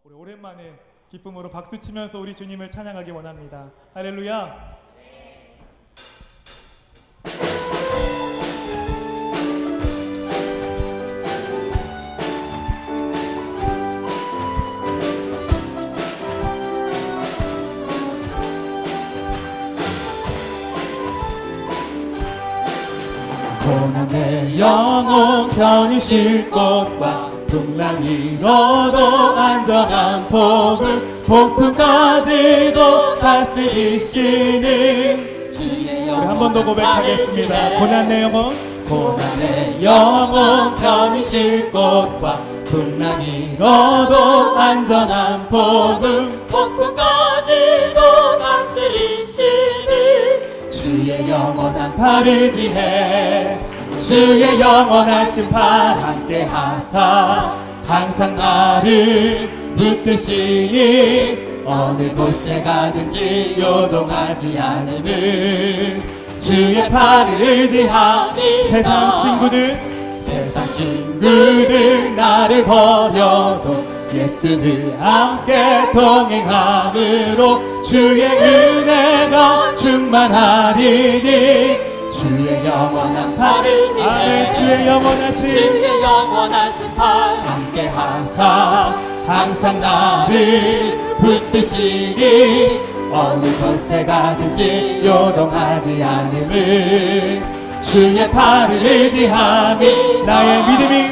우리 오랜만에 기쁨으로 박수 치면서 우리 주님을 찬양하기 원합니다. 할렐루야. 고난의 영혼 편히 쉴 곳과 풍랑이 너도 안전한 복을 폭풍까지도 다스리시는 주의 영원. 우리 한 번 더 고백하겠습니다. 고난의 영혼, 고난의 영혼 편히 쉴 곳과 풍랑이 너도 안전한 복을 폭풍까지도 다스리시는 주의 영원한 팔을 지해 주의 영원한 심판 함께 하사 항상 나를 붙드시니 어느 곳에 가든지 요동하지 않음을 주의 팔을 의지하니 세상 친구들 나를 버려도 예수는 함께 동행함으로 주의 은혜가 충만하리니 주의 영원한 팔을 지해 아멘. 주의 영원한 심판 함께 하사 항상 나를 붙드시니 어느 곳에 가든지 요동하지 않음을 주의 팔을 의지함이 나의 믿음이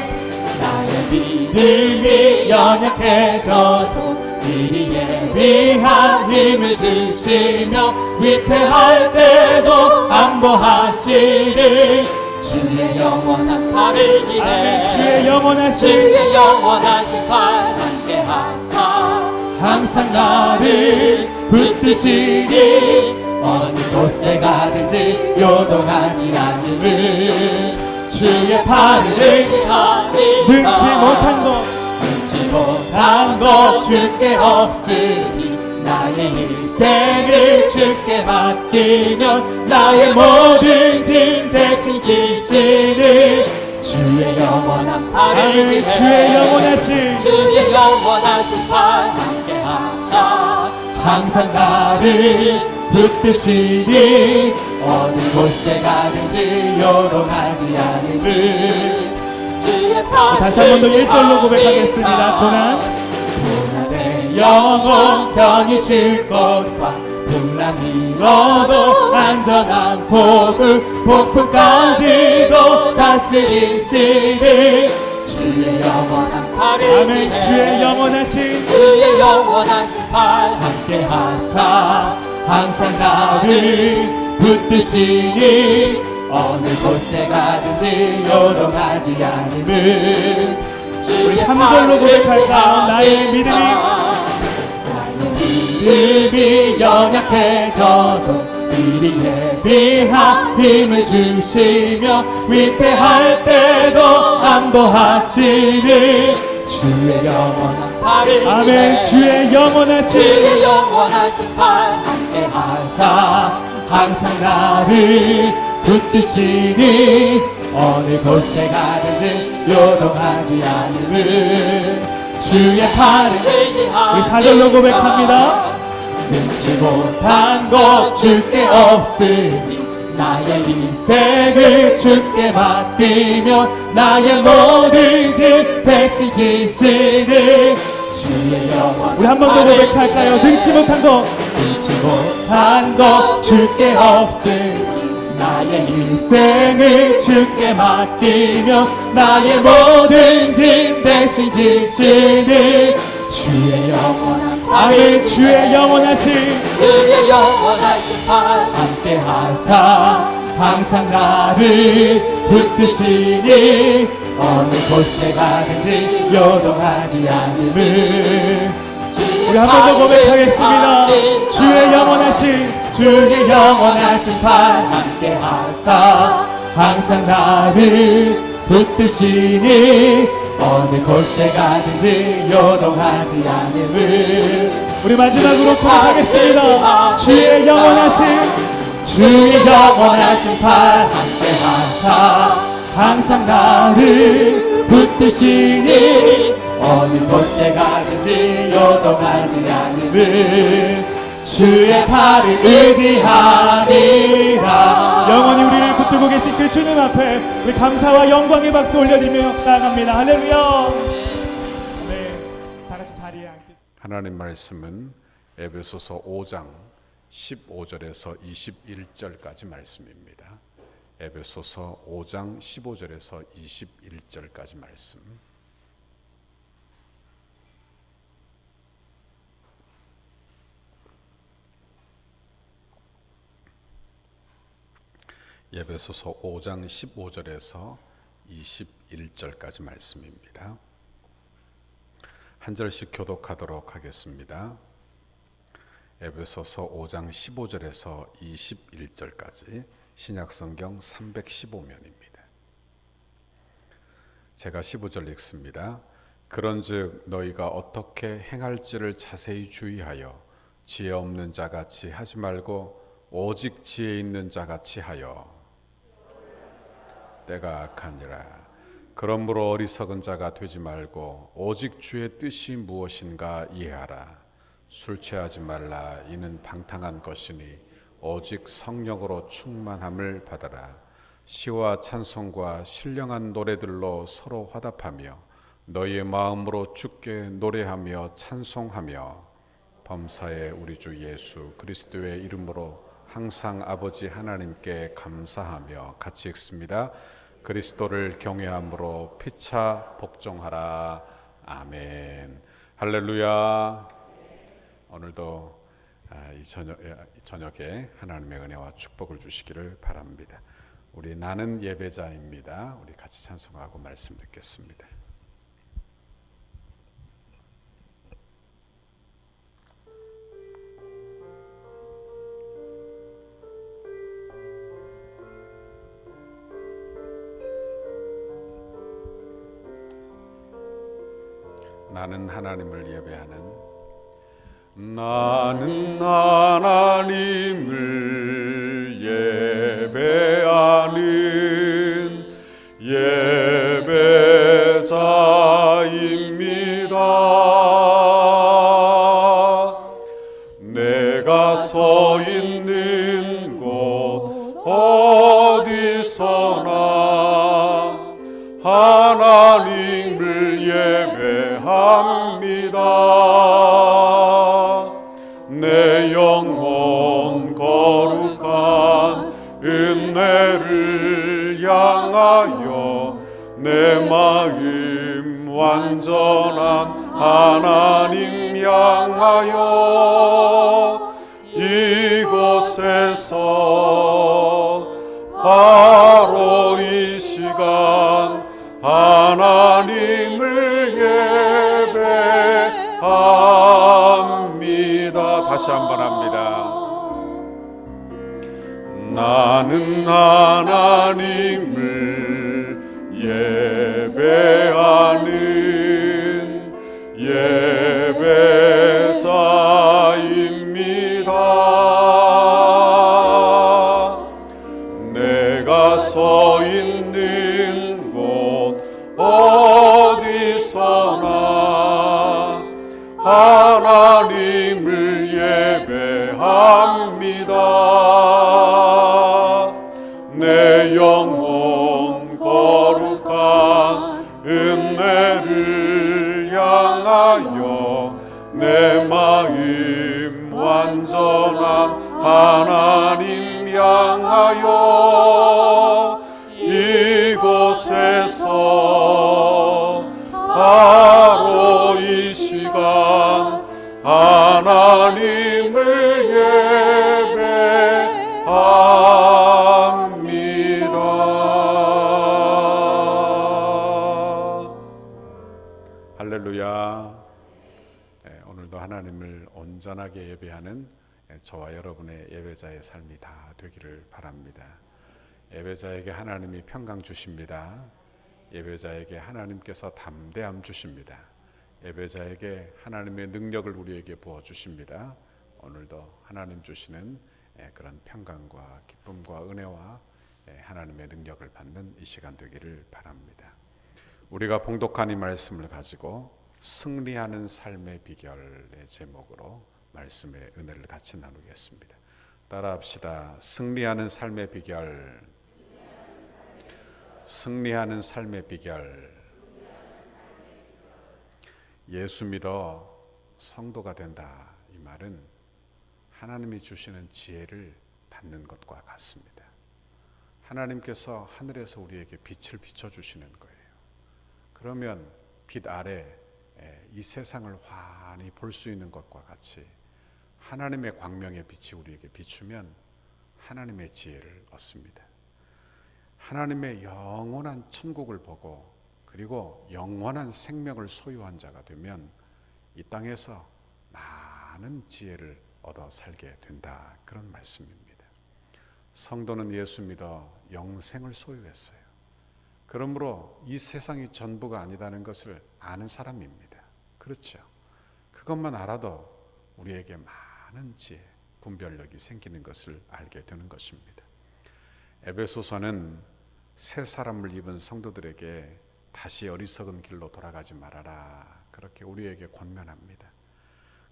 연약해져도 미리 예비한 힘을 주시며 위태할 때도 안보하시는 주의 영원한 팔을 지해 주의 영원한 심판 함께 하사 항상 나를 붙드시니 어느 곳에 가든지 요동하지 않음을 주의 팔을 의지하니 능치 못한 것 주께 없으니 나의 일생을 주께 맡기면 나의 모든 짐 대신 지시는 주의 영원한 팔을 지해 주의 영원한 심판 함께 하사 항상 나를 붙드시니 어느 곳에 가든지 요동하지 않음을 다시 한 번 더 1절로 고백하겠습니다. 고난의 영혼 편히 쉴 곳과 풍랑이 너도 안전한 복을 폭풍까지도 다스리시는 주의 영원한 팔을 아멘. 주의 영원한 심판 함께 하사 항상 나를 붙드시니 어느 곳에 가든지 요동하지 않음을 우리 3절로 고백할까요? 나의 믿음이 연약해져도 미리 예비한 힘을 주시며 위태할 때도 안보하시는 주의 영원한 팔을 아멘. 주의 영원한 심판 함께 하사 항상 나를 붙드시니 어느 곳에 가든지 요동하지 않음을 주의 팔을 우리 4절로 고백합니다. 능치 못한 것 주께 없으니 나의 인생을 주께 맡기며 나의 모든 짐 대신 지시는 주의 영원. 우리 한 번 더 고백할까요? 능치 못한 것 주께 없으니 나의 인생을 주께 맡기며 나의 모든 짐 대신 지시는 주의 영원한 아멘. 주의 영원한 심판 함께 하사 항상 나를 붙드시니 어느 곳에 가든지 요동하지 않음을 우리 한 번 더 고백하겠습니다. 주의 영원한 심판 함께 하사 항상 나를 붙드시니 어느 곳에 가든지 요동하지 않음을 우리 마지막으로 고백하겠습니다. 주의 영원한 심판 함께 하사 항상 나를 붙드시니 어느 곳에 가든지 요동하지 않으니 주의 팔을 의지하리라. 영원히 우리를 붙들고 계신 그 주님 앞에 우리 감사와 영광의 박수 올려드리며 나아갑니다. 할렐루야. 네, 다 같이 자리에 앉겠습니다. 하나님 말씀은 에베소서 5장 15절에서 21절까지 말씀입니다. 에베소서 5장 15절에서 21절까지 말씀. 에베소서 5장 15절에서 21절까지 말씀입니다. 한 절씩 교독하도록 하겠습니다. 에베소서 5장 15절에서 21절까지 신약성경 315면입니다. 제가 15절 읽습니다. 그런즉 너희가 어떻게 행할지를 자세히 주의하여 지혜 없는 자같이 하지 말고 오직 지혜 있는 자같이 하여 때가 악하니라. 그러므로 어리석은 자가 되지 말고 오직 주의 뜻이 무엇인가 이해하라. 술 취하지 말라. 이는 방탕한 것이니 오직 성령으로 충만함을 받아라. 시와 찬송과 신령한 노래들로 서로 화답하며 너희의 마음으로 주께 노래하며 찬송하며 범사에 우리 주 예수 그리스도의 이름으로 항상 아버지 하나님께 감사하며 같이 읽습니다. 그리스도를 경외함으로 피차 복종하라. 아멘. 할렐루야. 오늘도 이 저녁에 하나님의 은혜와 축복을 주시기를 바랍니다. 우리 나는 예배자입니다. 우리 같이 찬송하고 말씀 듣겠습니다. 나는 하나님을 예배하는 나는 하나님을 예배하는 예배자입니다. 내가 서 있는 곳 어디서나 하나님을 예배합니다. 내 영혼 거룩한 은혜를 향하여 내 마음 완전한 하나님 향하여 이곳에서 바로 이 시간 하나님을 예배합니다. 다시 한번 합니다. 나는 하나님을 예배하는 예배자입니다. 내가 서 있는 곳 어디서나 하나님을 예배합니다. 내 영혼 거룩한 은혜를 향하여 내 마음 완전한 하나님 향하여 이곳에서 바로 이 시간 하나님을 예배합니다. 할렐루야. 오늘도 하나님을 온전하게 예배하는 저와 여러분의 예배자의 삶이 다 되기를 바랍니다. 예배자에게 하나님이 평강 주십니다. 예배자에게 하나님께서 담대함 주십니다. 예배자에게 하나님의 능력을 우리에게 부어주십니다. 오늘도 하나님 주시는 그런 평강과 기쁨과 은혜와 하나님의 능력을 받는 이 시간 되기를 바랍니다. 우리가 봉독한 이 말씀을 가지고 승리하는 삶의 비결의 제목으로 말씀의 은혜를 같이 나누겠습니다. 따라합시다. 승리하는 삶의 비결. 승리하는 삶의 비결. 예수 믿어 성도가 된다. 이 말은 하나님이 주시는 지혜를 받는 것과 같습니다. 하나님께서 하늘에서 우리에게 빛을 비춰주시는 거예요. 그러면 빛 아래 이 세상을 환히 볼 수 있는 것과 같이 하나님의 광명의 빛이 우리에게 비추면 하나님의 지혜를 얻습니다. 하나님의 영원한 천국을 보고 그리고 영원한 생명을 소유한 자가 되면 이 땅에서 많은 지혜를 얻어 살게 된다. 그런 말씀입니다. 성도는 예수 믿어 영생을 소유했어요. 그러므로 이 세상이 전부가 아니다는 것을 아는 사람입니다. 그렇죠. 그것만 알아도 우리에게 많은 지혜, 분별력이 생기는 것을 알게 되는 것입니다. 에베소서는 새 사람을 입은 성도들에게 다시 어리석은 길로 돌아가지 말아라. 그렇게 우리에게 권면합니다.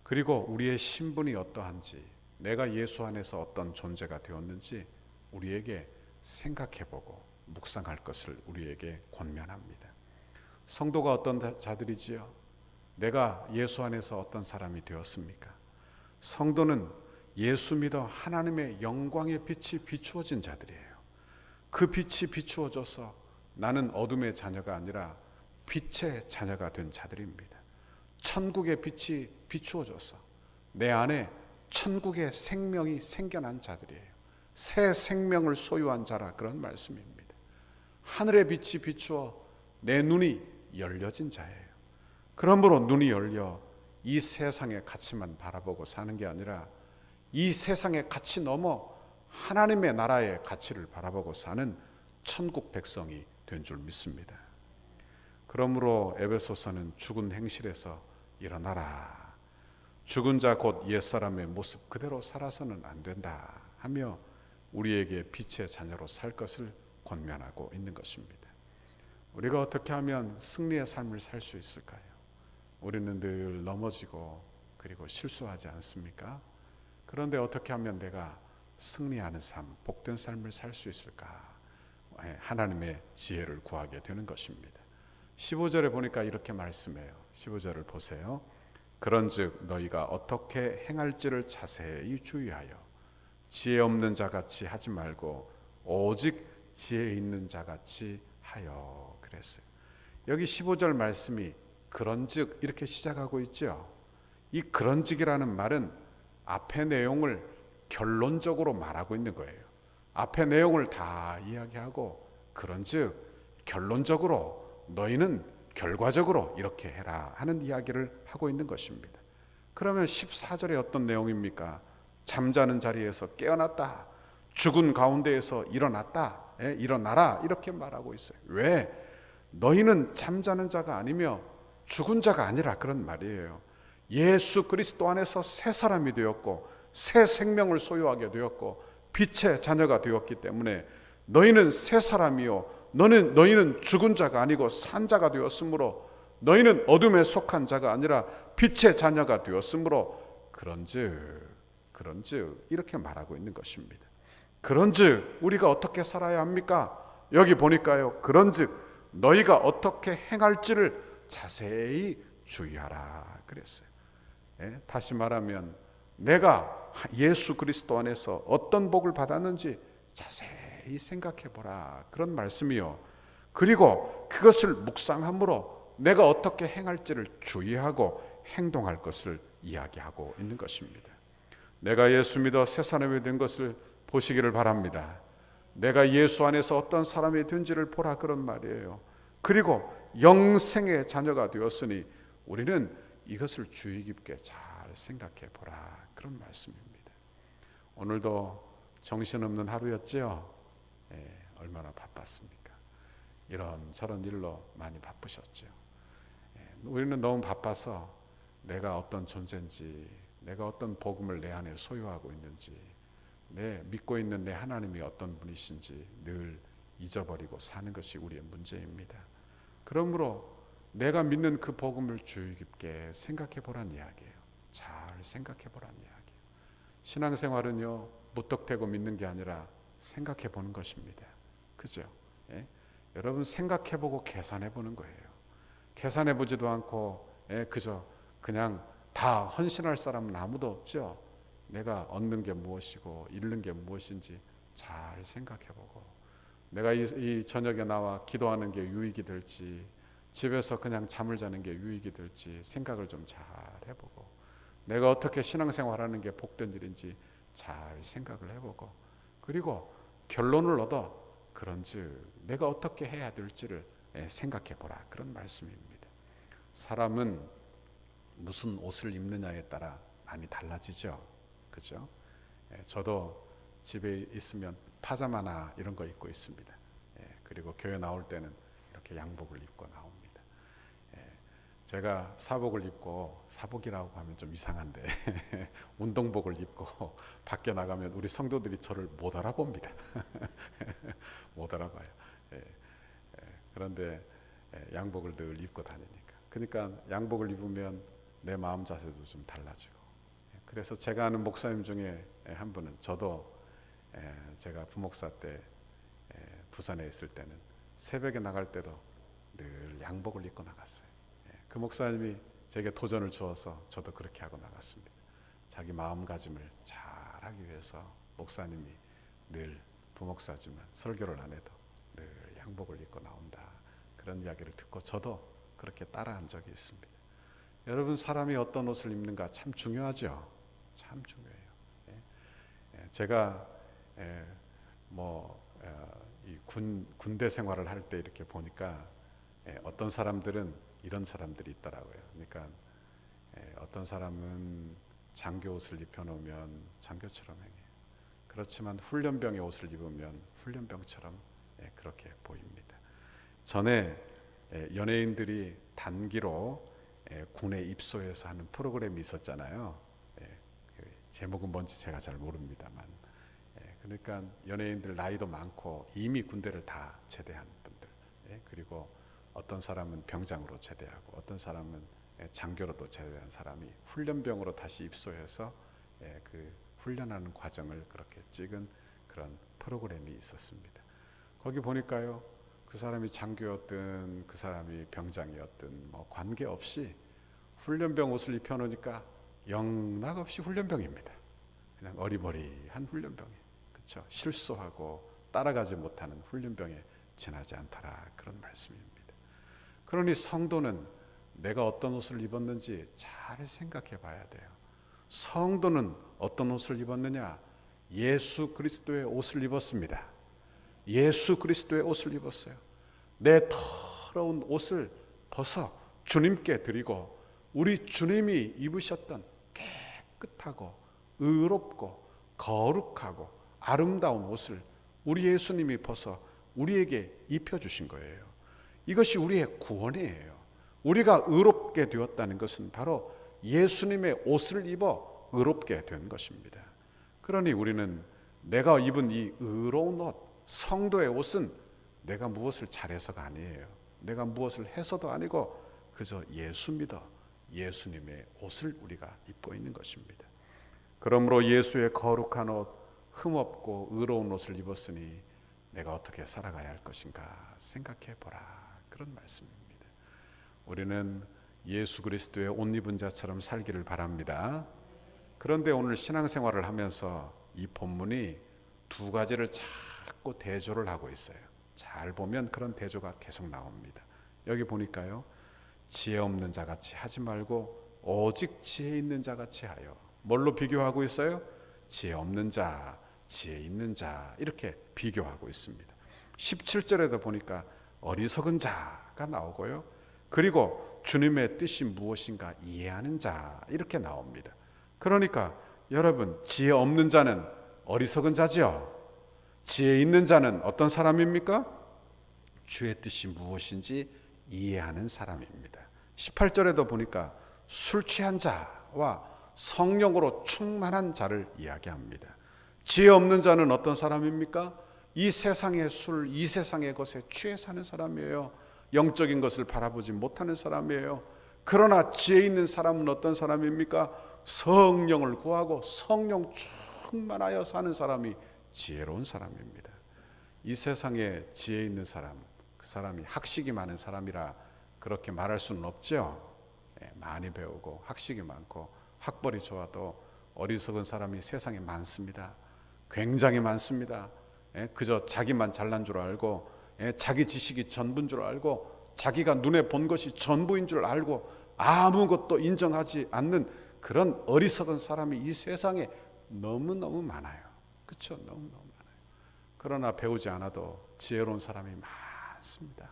그리고 우리의 신분이 어떠한지, 내가 예수 안에서 어떤 존재가 되었는지 우리에게 생각해보고 묵상할 것을 우리에게 권면합니다. 성도가 어떤 자들이지요? 내가 예수 안에서 어떤 사람이 되었습니까? 성도는 예수 믿어 하나님의 영광의 빛이 비추어진 자들이에요. 그 빛이 비추어져서 나는 어둠의 자녀가 아니라 빛의 자녀가 된 자들입니다. 천국의 빛이 비추어져서 내 안에 천국의 생명이 생겨난 자들이에요. 새 생명을 소유한 자라 그런 말씀입니다. 하늘의 빛이 비추어 내 눈이 열려진 자예요. 그러므로 눈이 열려 이 세상의 가치만 바라보고 사는 게 아니라 이 세상의 가치 넘어 하나님의 나라의 가치를 바라보고 사는 천국 백성이 된 줄 믿습니다. 그러므로 에베소서는 죽은 행실에서 일어나라. 죽은 자 곧 옛사람의 모습 그대로 살아서는 안 된다 하며 우리에게 빛의 자녀로 살 것을 권면하고 있는 것입니다. 우리가 어떻게 하면 승리의 삶을 살 수 있을까요? 우리는 늘 넘어지고 그리고 실수하지 않습니까? 그런데 어떻게 하면 내가 승리하는 삶, 복된 삶을 살 수 있을까? 하나님의 지혜를 구하게 되는 것입니다. 15절에 보니까 이렇게 말씀해요. 15절을 보세요. 그런즉 너희가 어떻게 행할지를 자세히 주의하여 지혜 없는 자같이 하지 말고 오직 지혜 있는 자같이 하여 그랬어요. 여기 15절 말씀이 그런즉 이렇게 시작하고 있죠. 이 그런즉이라는 말은 앞의 내용을 결론적으로 말하고 있는 거예요. 앞의 내용을 다 이야기하고 그런즉 결론적으로 너희는 결과적으로 이렇게 해라 하는 이야기를 하고 있는 것입니다. 그러면 14절에 어떤 내용입니까? 잠자는 자리에서 깨어났다. 죽은 가운데에서 일어났다. 일어나라 이렇게 말하고 있어요. 왜? 너희는 잠자는 자가 아니며 죽은 자가 아니라 그런 말이에요. 예수 그리스도 안에서 새 사람이 되었고 새 생명을 소유하게 되었고 빛의 자녀가 되었기 때문에 너희는 새 사람이요 너희는 죽은 자가 아니고 산 자가 되었으므로 너희는 어둠에 속한 자가 아니라 빛의 자녀가 되었으므로 그런즉 이렇게 말하고 있는 것입니다. 그런즉 우리가 어떻게 살아야 합니까? 여기 보니까요. 그런즉 너희가 어떻게 행할지를 자세히 주의하라 그랬어요. 다시 말하면 내가 예수 그리스도 안에서 어떤 복을 받았는지 자세히 생각해 보라 그런 말씀이요. 그리고 그것을 묵상함으로 내가 어떻게 행할지를 주의하고 행동할 것을 이야기하고 있는 것입니다. 내가 예수 믿어 새 사람이 된 것을 보시기를 바랍니다. 내가 예수 안에서 어떤 사람이 된지를 보라 그런 말이에요. 그리고 영생의 자녀가 되었으니 우리는 이것을 주의 깊게 잘 생각해 보라 그런 말씀입니다. 오늘도 정신없는 하루였죠? 얼마나 바빴습니까? 이런저런 일로 많이 바쁘셨죠? 우리는 너무 바빠서 내가 어떤 존재인지, 내가 어떤 복음을 내 안에 소유하고 있는지, 내 믿고 있는 내 하나님이 어떤 분이신지 늘 잊어버리고 사는 것이 우리의 문제입니다. 그러므로 내가 믿는 그 복음을 주의 깊게 생각해 보란 이야기예요. 잘 생각해 보란 이야기예요. 신앙생활은요, 무턱대고 믿는 게 아니라 생각해 보는 것입니다. 그죠? 예? 여러분 생각해 보고 계산해 보는 거예요. 계산해 보지도 않고 그저 그냥 다 헌신할 사람은 아무도 없죠. 내가 얻는 게 무엇이고 잃는 게 무엇인지 잘 생각해 보고, 내가 이 저녁에 나와 기도하는 게 유익이 될지, 집에서 그냥 잠을 자는 게 유익이 될지 생각을 좀 잘 해보고, 내가 어떻게 신앙생활하는 게 복된 일인지 잘 생각을 해보고, 그리고 결론을 얻어 그런즉 내가 어떻게 해야 될지를 생각해 보라, 그런 말씀입니다. 사람은 무슨 옷을 입느냐에 따라 많이 달라지죠. 그죠? 저도 집에 있으면 파자마나 이런 거 입고 있습니다. 그리고 교회 나올 때는 이렇게 양복을 입고 나옵니다. 제가 사복을 입고, 사복이라고 하면 좀 이상한데 운동복을 입고 밖에 나가면 우리 성도들이 저를 못 알아봅니다. 못 알아봐요. 그런데 양복을 늘 입고 다니니까. 그러니까 양복을 입으면 내 마음 자세도 좀 달라지고. 그래서 제가 아는 목사님 중에 한 분은, 저도 제가 부목사 때 부산에 있을 때는 새벽에 나갈 때도 늘 양복을 입고 나갔어요. 그 목사님이 제게 도전을 주어서 저도 그렇게 하고 나갔습니다. 자기 마음가짐을 잘 하기 위해서 목사님이 늘 부목사지만 설교를 안 해도 늘 양복을 입고 나온다, 그런 이야기를 듣고 저도 그렇게 따라한 적이 있습니다. 여러분, 사람이 어떤 옷을 입는가 참 중요하죠. 참 중요해요. 제가 이 군대 생활을 할 때 이렇게 보니까 어떤 사람들은 이런 사람들이 있더라고요. 그러니까 어떤 사람은 장교 옷을 입혀놓으면 장교처럼 행해요. 그렇지만 훈련병의 옷을 입으면 훈련병처럼 그렇게 보입니다. 전에 연예인들이 단기로 군에 입소해서 하는 프로그램이 있었잖아요. 제목은 뭔지 제가 잘 모릅니다만, 그러니까 연예인들 나이도 많고 이미 군대를 다 제대한 분들, 그리고 어떤 사람은 병장으로 제대하고 어떤 사람은 장교로도 제대한 사람이 훈련병으로 다시 입소해서 그 훈련하는 과정을 그렇게 찍은 그런 프로그램이 있었습니다. 거기 보니까요, 그 사람이 장교였든 그 사람이 병장이었든 뭐 관계없이 훈련병 옷을 입혀놓으니까 영락없이 훈련병입니다. 그냥 어리버리한 훈련병이에요. 그렇죠? 실수하고 따라가지 못하는 훈련병에 지나지 않더라, 그런 말씀입니다. 그러니 성도는 내가 어떤 옷을 입었는지 잘 생각해 봐야 돼요. 성도는 어떤 옷을 입었느냐? 예수 그리스도의 옷을 입었습니다. 예수 그리스도의 옷을 입었어요. 내 더러운 옷을 벗어 주님께 드리고, 우리 주님이 입으셨던 깨끗하고 의롭고 거룩하고 아름다운 옷을 우리 예수님이 벗어 우리에게 입혀주신 거예요. 이것이 우리의 구원이에요. 우리가 의롭게 되었다는 것은 바로 예수님의 옷을 입어 의롭게 된 것입니다. 그러니 우리는 내가 입은 이 의로운 옷, 성도의 옷은 내가 무엇을 잘해서가 아니에요. 내가 무엇을 해서도 아니고 그저 예수 믿어 예수님의 옷을 우리가 입고 있는 것입니다. 그러므로 예수의 거룩한 옷, 흠없고 의로운 옷을 입었으니 내가 어떻게 살아가야 할 것인가 생각해 보라, 그런 말씀입니다. 우리는 예수 그리스도의 옷 입은 자처럼 살기를 바랍니다. 그런데 오늘 신앙생활을 하면서 이 본문이 두 가지를 자꾸 대조를 하고 있어요. 잘 보면 그런 대조가 계속 나옵니다. 여기 보니까요, 지혜 없는 자같이 하지 말고 오직 지혜 있는 자같이 하여. 뭘로 비교하고 있어요? 지혜 없는 자, 지혜 있는 자, 이렇게 비교하고 있습니다. 17절에도 보니까 어리석은 자가 나오고요, 그리고 주님의 뜻이 무엇인가 이해하는 자, 이렇게 나옵니다. 그러니까 여러분, 지혜 없는 자는 어리석은 자지요. 지혜 있는 자는 어떤 사람입니까? 주의 뜻이 무엇인지 이해하는 사람입니다. 18절에도 보니까 술 취한 자와 성령으로 충만한 자를 이야기합니다. 지혜 없는 자는 어떤 사람입니까? 이 세상의 술, 이 세상의 것에 취해 사는 사람이에요. 영적인 것을 바라보지 못하는 사람이에요. 그러나 지혜 있는 사람은 어떤 사람입니까? 성령을 구하고 성령 충만하여 사는 사람이 지혜로운 사람입니다. 이 세상에 지혜 있는 사람, 그 사람이 학식이 많은 사람이라 그렇게 말할 수는 없죠. 많이 배우고 학식이 많고 학벌이 좋아도 어리석은 사람이 세상에 많습니다. 굉장히 많습니다. 그저 자기만 잘난 줄 알고 자기 지식이 전부인 줄 알고 자기가 눈에 본 것이 전부인 줄 알고 아무것도 인정하지 않는 그런 어리석은 사람이 이 세상에 너무너무 많아요. 그렇죠? 너무너무 많아요. 그러나 배우지 않아도 지혜로운 사람이 많습니다.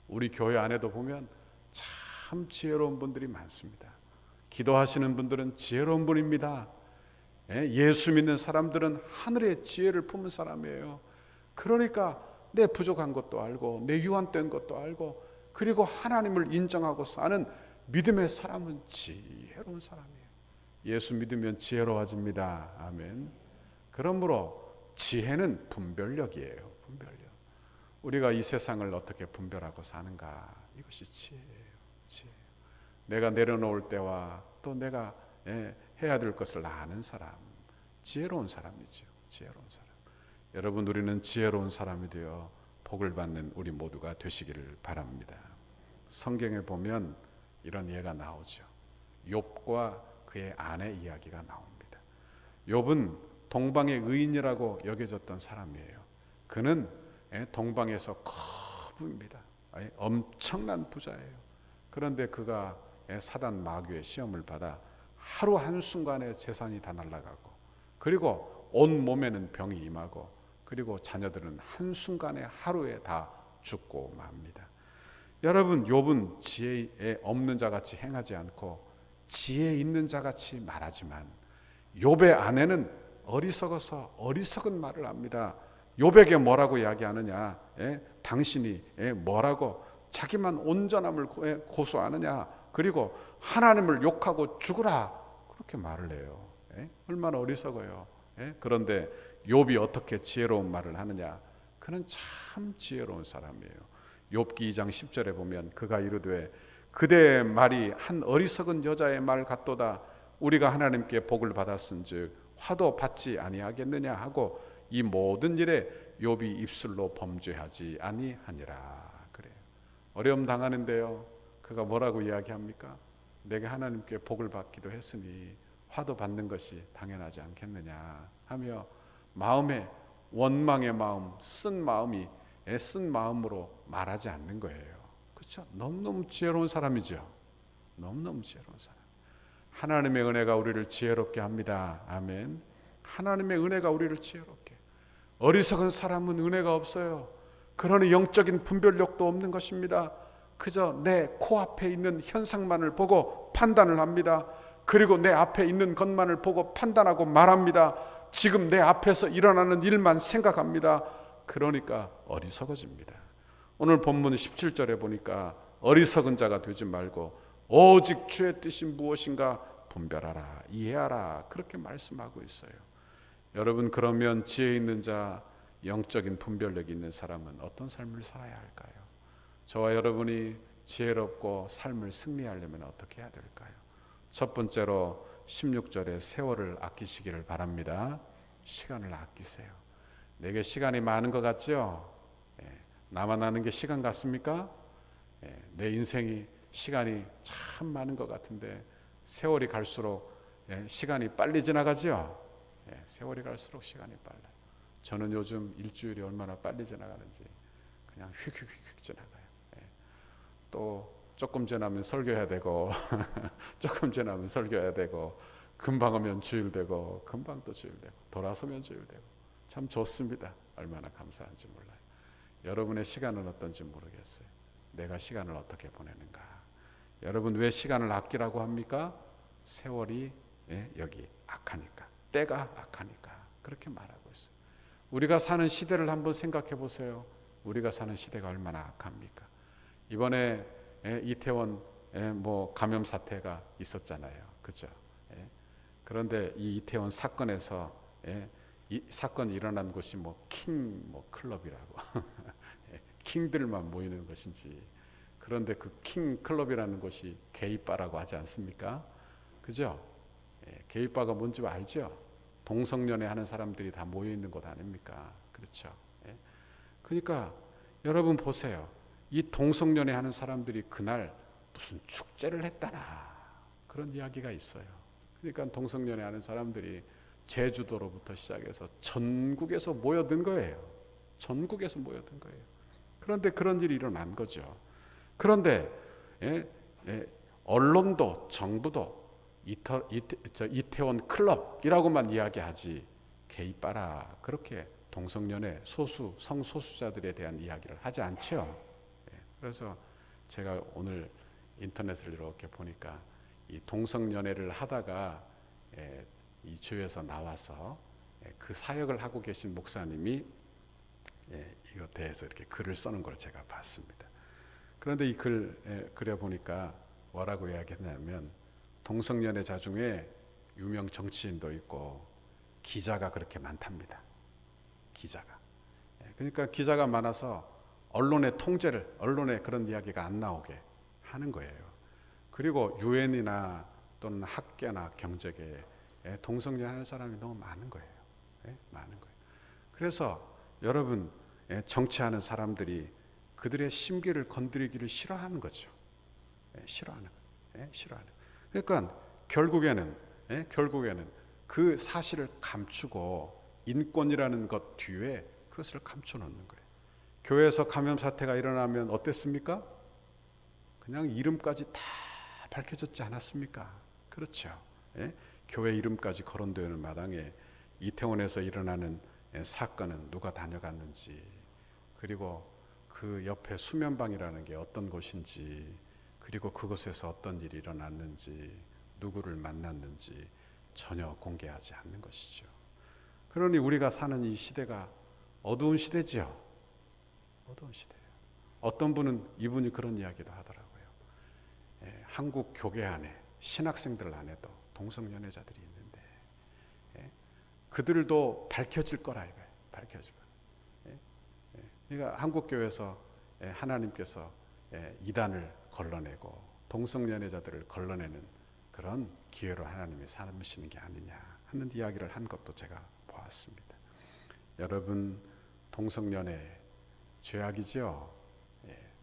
우리 교회 안에도 보면 참 지혜로운 분들이 많습니다. 기도하시는 분들은 지혜로운 분입니다. 예수 믿는 사람들은 하늘의 지혜를 품은 사람이에요. 그러니까 내 부족한 것도 알고 내 유한된 것도 알고 그리고 하나님을 인정하고 사는 믿음의 사람은 지혜로운 사람이에요. 예수 믿으면 지혜로워집니다. 아멘. 그러므로 지혜는 분별력이에요. 분별력. 우리가 이 세상을 어떻게 분별하고 사는가, 이것이 지혜예요. 지혜. 내가 내려놓을 때와 또 내가 해야 될 것을 아는 사람, 지혜로운 사람이죠. 지혜로운 사람. 여러분, 우리는 지혜로운 사람이 되어 복을 받는 우리 모두가 되시기를 바랍니다. 성경에 보면 이런 예가 나오죠. 욥과 그의 아내 이야기가 나옵니다. 욥은 동방의 의인이라고 여겨졌던 사람이에요. 그는 동방에서 거부입니다. 엄청난 부자예요. 그런데 그가 사단 마귀의 시험을 받아 하루 한순간에 재산이 다 날아가고 그리고 온 몸에는 병이 임하고 그리고 자녀들은 한순간에 하루에 다 죽고 맙니다. 여러분, 욥은 지혜에 없는 자같이 행하지 않고 지혜 있는 자같이 말하지만 욥의 아내는 어리석어서 어리석은 말을 합니다. 욥에게 뭐라고 이야기하느냐? 당신이 뭐라고 자기만 온전함을 고수하느냐? 그리고 하나님을 욕하고 죽으라, 그렇게 말을 해요. 얼마나 어리석어요. 그런데 욥이 어떻게 지혜로운 말을 하느냐? 그는 참 지혜로운 사람이에요. 욥기 2장 10절에 보면 그가 이르되 그대의 말이 한 어리석은 여자의 말 같도다. 우리가 하나님께 복을 받았은즉 화도 받지 아니하겠느냐 하고 이 모든 일에 욥이 입술로 범죄하지 아니하니라. 그래요. 어려움 당하는데요, 그가 뭐라고 이야기합니까? 내게 하나님께 복을 받기도 했으니 화도 받는 것이 당연하지 않겠느냐 하며 마음에 원망의 마음, 쓴 마음으로 말하지 않는 거예요. 그렇죠? 너무너무 지혜로운 사람이죠. 너무너무 지혜로운 사람. 하나님의 은혜가 우리를 지혜롭게 합니다. 아멘. 하나님의 은혜가 우리를 지혜롭게. 어리석은 사람은 은혜가 없어요. 그러니 영적인 분별력도 없는 것입니다. 그저 내 코앞에 있는 현상만을 보고 판단을 합니다. 그리고 내 앞에 있는 것만을 보고 판단하고 말합니다. 지금 내 앞에서 일어나는 일만 생각합니다. 그러니까 어리석어집니다. 오늘 본문 17절에 보니까 어리석은 자가 되지 말고 오직 주의 뜻이 무엇인가 분별하라, 이해하라, 그렇게 말씀하고 있어요. 여러분, 그러면 지혜 있는 자, 영적인 분별력이 있는 사람은 어떤 삶을 살아야 할까요? 저와 여러분이 지혜롭고 삶을 승리하려면 어떻게 해야 될까요? 첫 번째로 16절에 세월을 아끼시기를 바랍니다. 시간을 아끼세요. 내게 시간이 많은 것 같죠? 나만 아는 게 시간 같습니까? 내 인생이 시간이 참 많은 것 같은데 세월이 갈수록 시간이 빨리 지나가죠? 세월이 갈수록 시간이 빨라요. 저는 요즘 일주일이 얼마나 빨리 지나가는지 그냥 휙휙휙 지나가요. 또 조금 지나면 설교해야 되고 조금 지나면 설교해야 되고 금방 오면 주일 되고 금방 또 주일 되고 돌아서면 주일 되고 참 좋습니다. 얼마나 감사한지 몰라요. 여러분의 시간은 어떤지 모르겠어요. 내가 시간을 어떻게 보내는가? 여러분, 왜 시간을 아끼라고 합니까? 세월이 여기 악하니까, 때가 악하니까 그렇게 말하고 있어요. 우리가 사는 시대를 한번 생각해 보세요. 우리가 사는 시대가 얼마나 악합니까? 이번에 이태원 감염 사태가 있었잖아요. 그렇죠? 그런데 이 이태원 사건에서 이 사건이 일어난 곳이 클럽이라고 킹들만 모이는 것인지 그런데 그 킹 클럽이라는 곳이 게이바라고 하지 않습니까? 그죠? 게이바가 뭔지 알죠? 동성연애 하는 사람들이 다 모여 있는 곳 아닙니까? 그렇죠? 그러니까 여러분 보세요. 이 동성연애 하는 사람들이 그날 무슨 축제를 했다나 그런 이야기가 있어요. 그러니까 동성연애 하는 사람들이 제주도로부터 시작해서 전국에서 모여든 거예요. 전국에서 모여든 거예요. 그런데 그런 일이 일어난 거죠. 그런데 언론도 정부도 이태원 클럽이라고만 이야기하지 게이바라 그렇게 동성연애 성소수자들에 대한 이야기를 하지 않죠. 그래서 제가 오늘 인터넷을 이렇게 보니까 이 동성연애를 하다가 이 교회에서 나와서 그 사역을 하고 계신 목사님이 이거 대해서 이렇게 글을 써는 걸 제가 봤습니다. 그런데 이 글에 보니까 뭐라고 이야기했냐면 동성연애자 중에 유명 정치인도 있고 기자가 그렇게 많답니다. 기자가. 그러니까 기자가 많아서 언론의 통제를, 언론에 그런 이야기가 안 나오게 하는 거예요. 그리고 유엔이나 또는 학계나 경제계에 동성연애하는 사람이 너무 많은 거예요. 많은 거예요. 그래서 여러분 정치하는 사람들이 그들의 심기를 건드리기를 싫어하는 거죠. 싫어하는 거예요. 싫어하는 거예요. 그러니까 결국에는 그 사실을 감추고 인권이라는 것 뒤에 그것을 감춰놓는 거예요. 교회에서 감염 사태가 일어나면 어땠습니까? 그냥 이름까지 다 밝혀졌지 않았습니까? 그렇죠. 교회 이름까지 거론되는 마당에 이태원에서 일어나는 사건은 누가 다녀갔는지, 그리고 그 옆에 수면방이라는 게 어떤 곳인지, 그리고 그곳에서 어떤 일이 일어났는지, 누구를 만났는지 전혀 공개하지 않는 것이죠. 그러니 우리가 사는 이 시대가 어두운 시대죠. 어두운 시대예요. 어떤 분은 이분이 그런 이야기도 하더라고요. 한국 교계 안에 신학생들 안에도 동성연애자들이 있는데 그들도 밝혀질 거라 이거예요. 밝혀질 거예요. 그러니까 한국 교회에서 하나님께서 이단을 걸러내고 동성연애자들을 걸러내는 그런 기회로 하나님이 삼으시는 게 아니냐 하는 이야기를 한 것도 제가 보았습니다. 여러분, 동성연애 죄악이죠.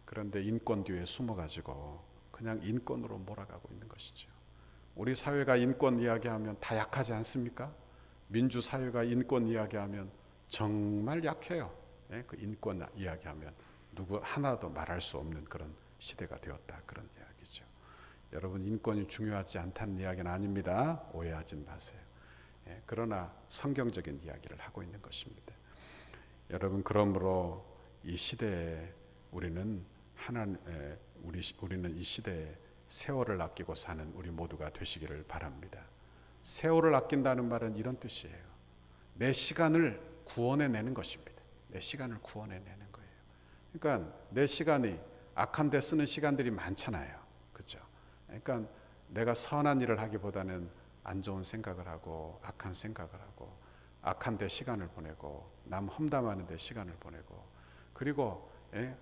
그런데 인권 뒤에 숨어가지고 그냥 인권으로 몰아가고 있는 것이죠. 우리 사회가 인권 이야기하면 다 약하지 않습니까? 민주사회가 인권 이야기하면 정말 약해요. 그 인권 이야기하면 누구 하나도 말할 수 없는 그런 시대가 되었다. 그런 이야기죠. 여러분, 인권이 중요하지 않다는 이야기는 아닙니다. 오해하지 마세요. 그러나 성경적인 이야기를 하고 있는 것입니다. 여러분, 그러므로 이 시대에 우리는 우리는 이 시대에 세월을 아끼고 사는 우리 모두가 되시기를 바랍니다. 세월을 아낀다는 말은 이런 뜻이에요. 내 시간을 구원해내는 것입니다. 내 시간을 구원해내는 거예요. 그러니까 내 시간이 악한 데 쓰는 시간들이 많잖아요. 그렇죠? 그러니까 내가 선한 일을 하기보다는 안 좋은 생각을 하고 악한 생각을 하고 악한 데 시간을 보내고 남 험담하는 데 시간을 보내고 그리고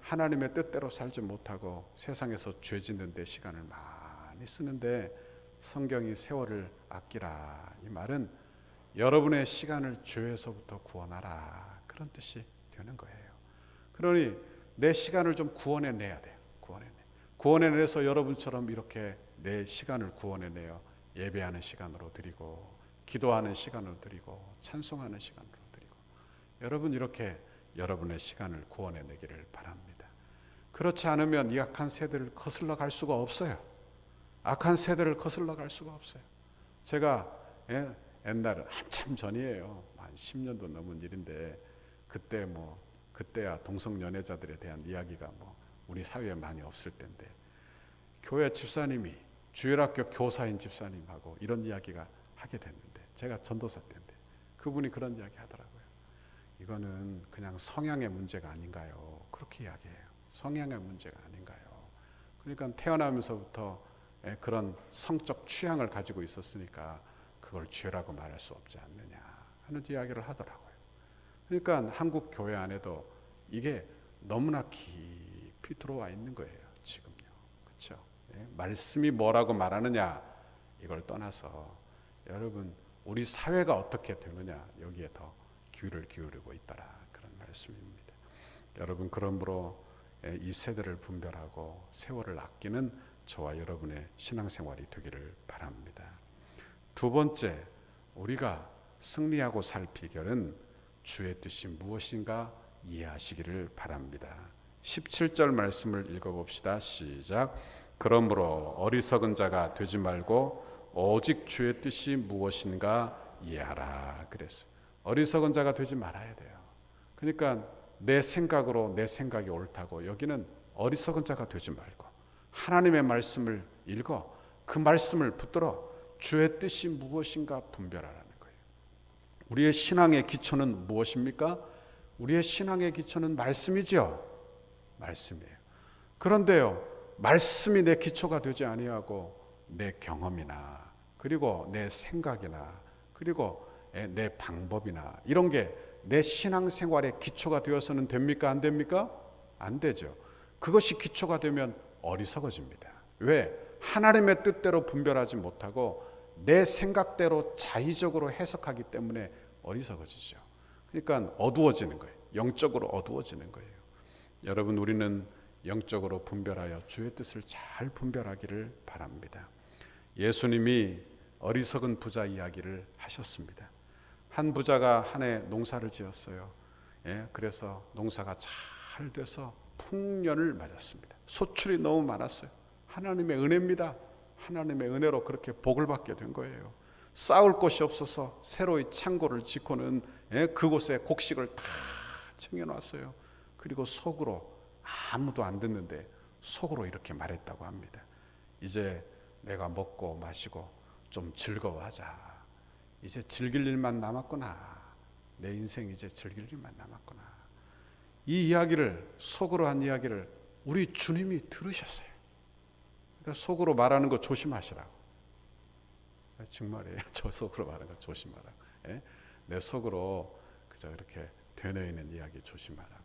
하나님의 뜻대로 살지 못하고 세상에서 죄 짓는 데 시간을 많이 쓰는데 성경이 세월을 아끼라 이 말은 여러분의 시간을 죄에서부터 구원하라 그런 뜻이 되는 거예요. 그러니 내 시간을 좀 구원해내야 돼요. 구원해내서 여러분처럼 이렇게 내 시간을 구원해내어 예배하는 시간으로 드리고 기도하는 시간으로 드리고 찬송하는 시간으로 드리고 여러분 이렇게 여러분의 시간을 구원해내기를 바랍니다. 그렇지 않으면 이 악한 세대를 거슬러 갈 수가 없어요. 악한 세대를 거슬러 갈 수가 없어요. 제가 옛날에 한참 전이에요. 한 10년도 넘은 일인데 그때야 동성연애자들에 대한 이야기가 우리 사회에 많이 없을 때인데 교회 집사님이 주일학교 교사인 집사님하고 이런 이야기가 하게 됐는데 제가 전도사 때인데 그분이 그런 이야기 하더라고요. 이거는 그냥 성향의 문제가 아닌가요? 그렇게 이야기해요. 성향의 문제가 아닌가요? 그러니까 태어나면서부터 그런 성적 취향을 가지고 있었으니까 그걸 죄라고 말할 수 없지 않느냐 하는 이야기를 하더라고요. 그러니까 한국 교회 안에도 이게 너무나 깊이 들어와 있는 거예요. 지금 그렇죠? 예? 말씀이 뭐라고 말하느냐 이걸 떠나서 여러분 우리 사회가 어떻게 되느냐 여기에 더 귀를 기울이고 있더라 그런 말씀입니다. 여러분 그러므로 이 세대를 분별하고 세월을 아끼는 저와 여러분의 신앙생활이 되기를 바랍니다. 두 번째, 우리가 승리하고 살 비결은 주의 뜻이 무엇인가 이해하시기를 바랍니다. 17절 말씀을 읽어봅시다. 시작. 그러므로 어리석은 자가 되지 말고 오직 주의 뜻이 무엇인가 이해하라. 그랬어요. 어리석은 자가 되지 말아야 돼요. 그러니까 내 생각으로 내 생각이 옳다고 여기는 어리석은 자가 되지 말고 하나님의 말씀을 읽어 그 말씀을 붙들어 주의 뜻이 무엇인가 분별하라는 거예요. 우리의 신앙의 기초는 무엇입니까? 우리의 신앙의 기초는 말씀이죠. 말씀이에요. 그런데요, 말씀이 내 기초가 되지 아니하고 내 경험이나 그리고 내 생각이나 그리고 내 방법이나 이런 게 내 신앙생활의 기초가 되어서는 됩니까? 안 됩니까? 안 되죠. 그것이 기초가 되면 어리석어집니다. 왜? 하나님의 뜻대로 분별하지 못하고 내 생각대로 자의적으로 해석하기 때문에 어리석어지죠. 그러니까 어두워지는 거예요. 영적으로 어두워지는 거예요. 여러분 우리는 영적으로 분별하여 주의 뜻을 잘 분별하기를 바랍니다. 예수님이 어리석은 부자 이야기를 하셨습니다. 한 부자가 한 해 농사를 지었어요. 그래서 농사가 잘 돼서 풍년을 맞았습니다. 소출이 너무 많았어요. 하나님의 은혜입니다. 하나님의 은혜로 그렇게 복을 받게 된 거예요. 쌓을 곳이 없어서 새로이 창고를 짓고는 그곳에 곡식을 다 챙겨놨어요. 그리고 속으로 아무도 안 듣는데 속으로 이렇게 말했다고 합니다. 이제 내가 먹고 마시고 좀 즐거워하자. 이제 즐길 일만 남았구나. 내 인생 이제 즐길 일만 남았구나. 이 이야기를 속으로 한 이야기를 우리 주님이 들으셨어요. 그러니까 속으로 말하는 거 조심하시라고. 정말이에요. 저 속으로 말하는 거 조심하라고. 내 속으로 그저 이렇게 되뇌이는 이야기 조심하라고.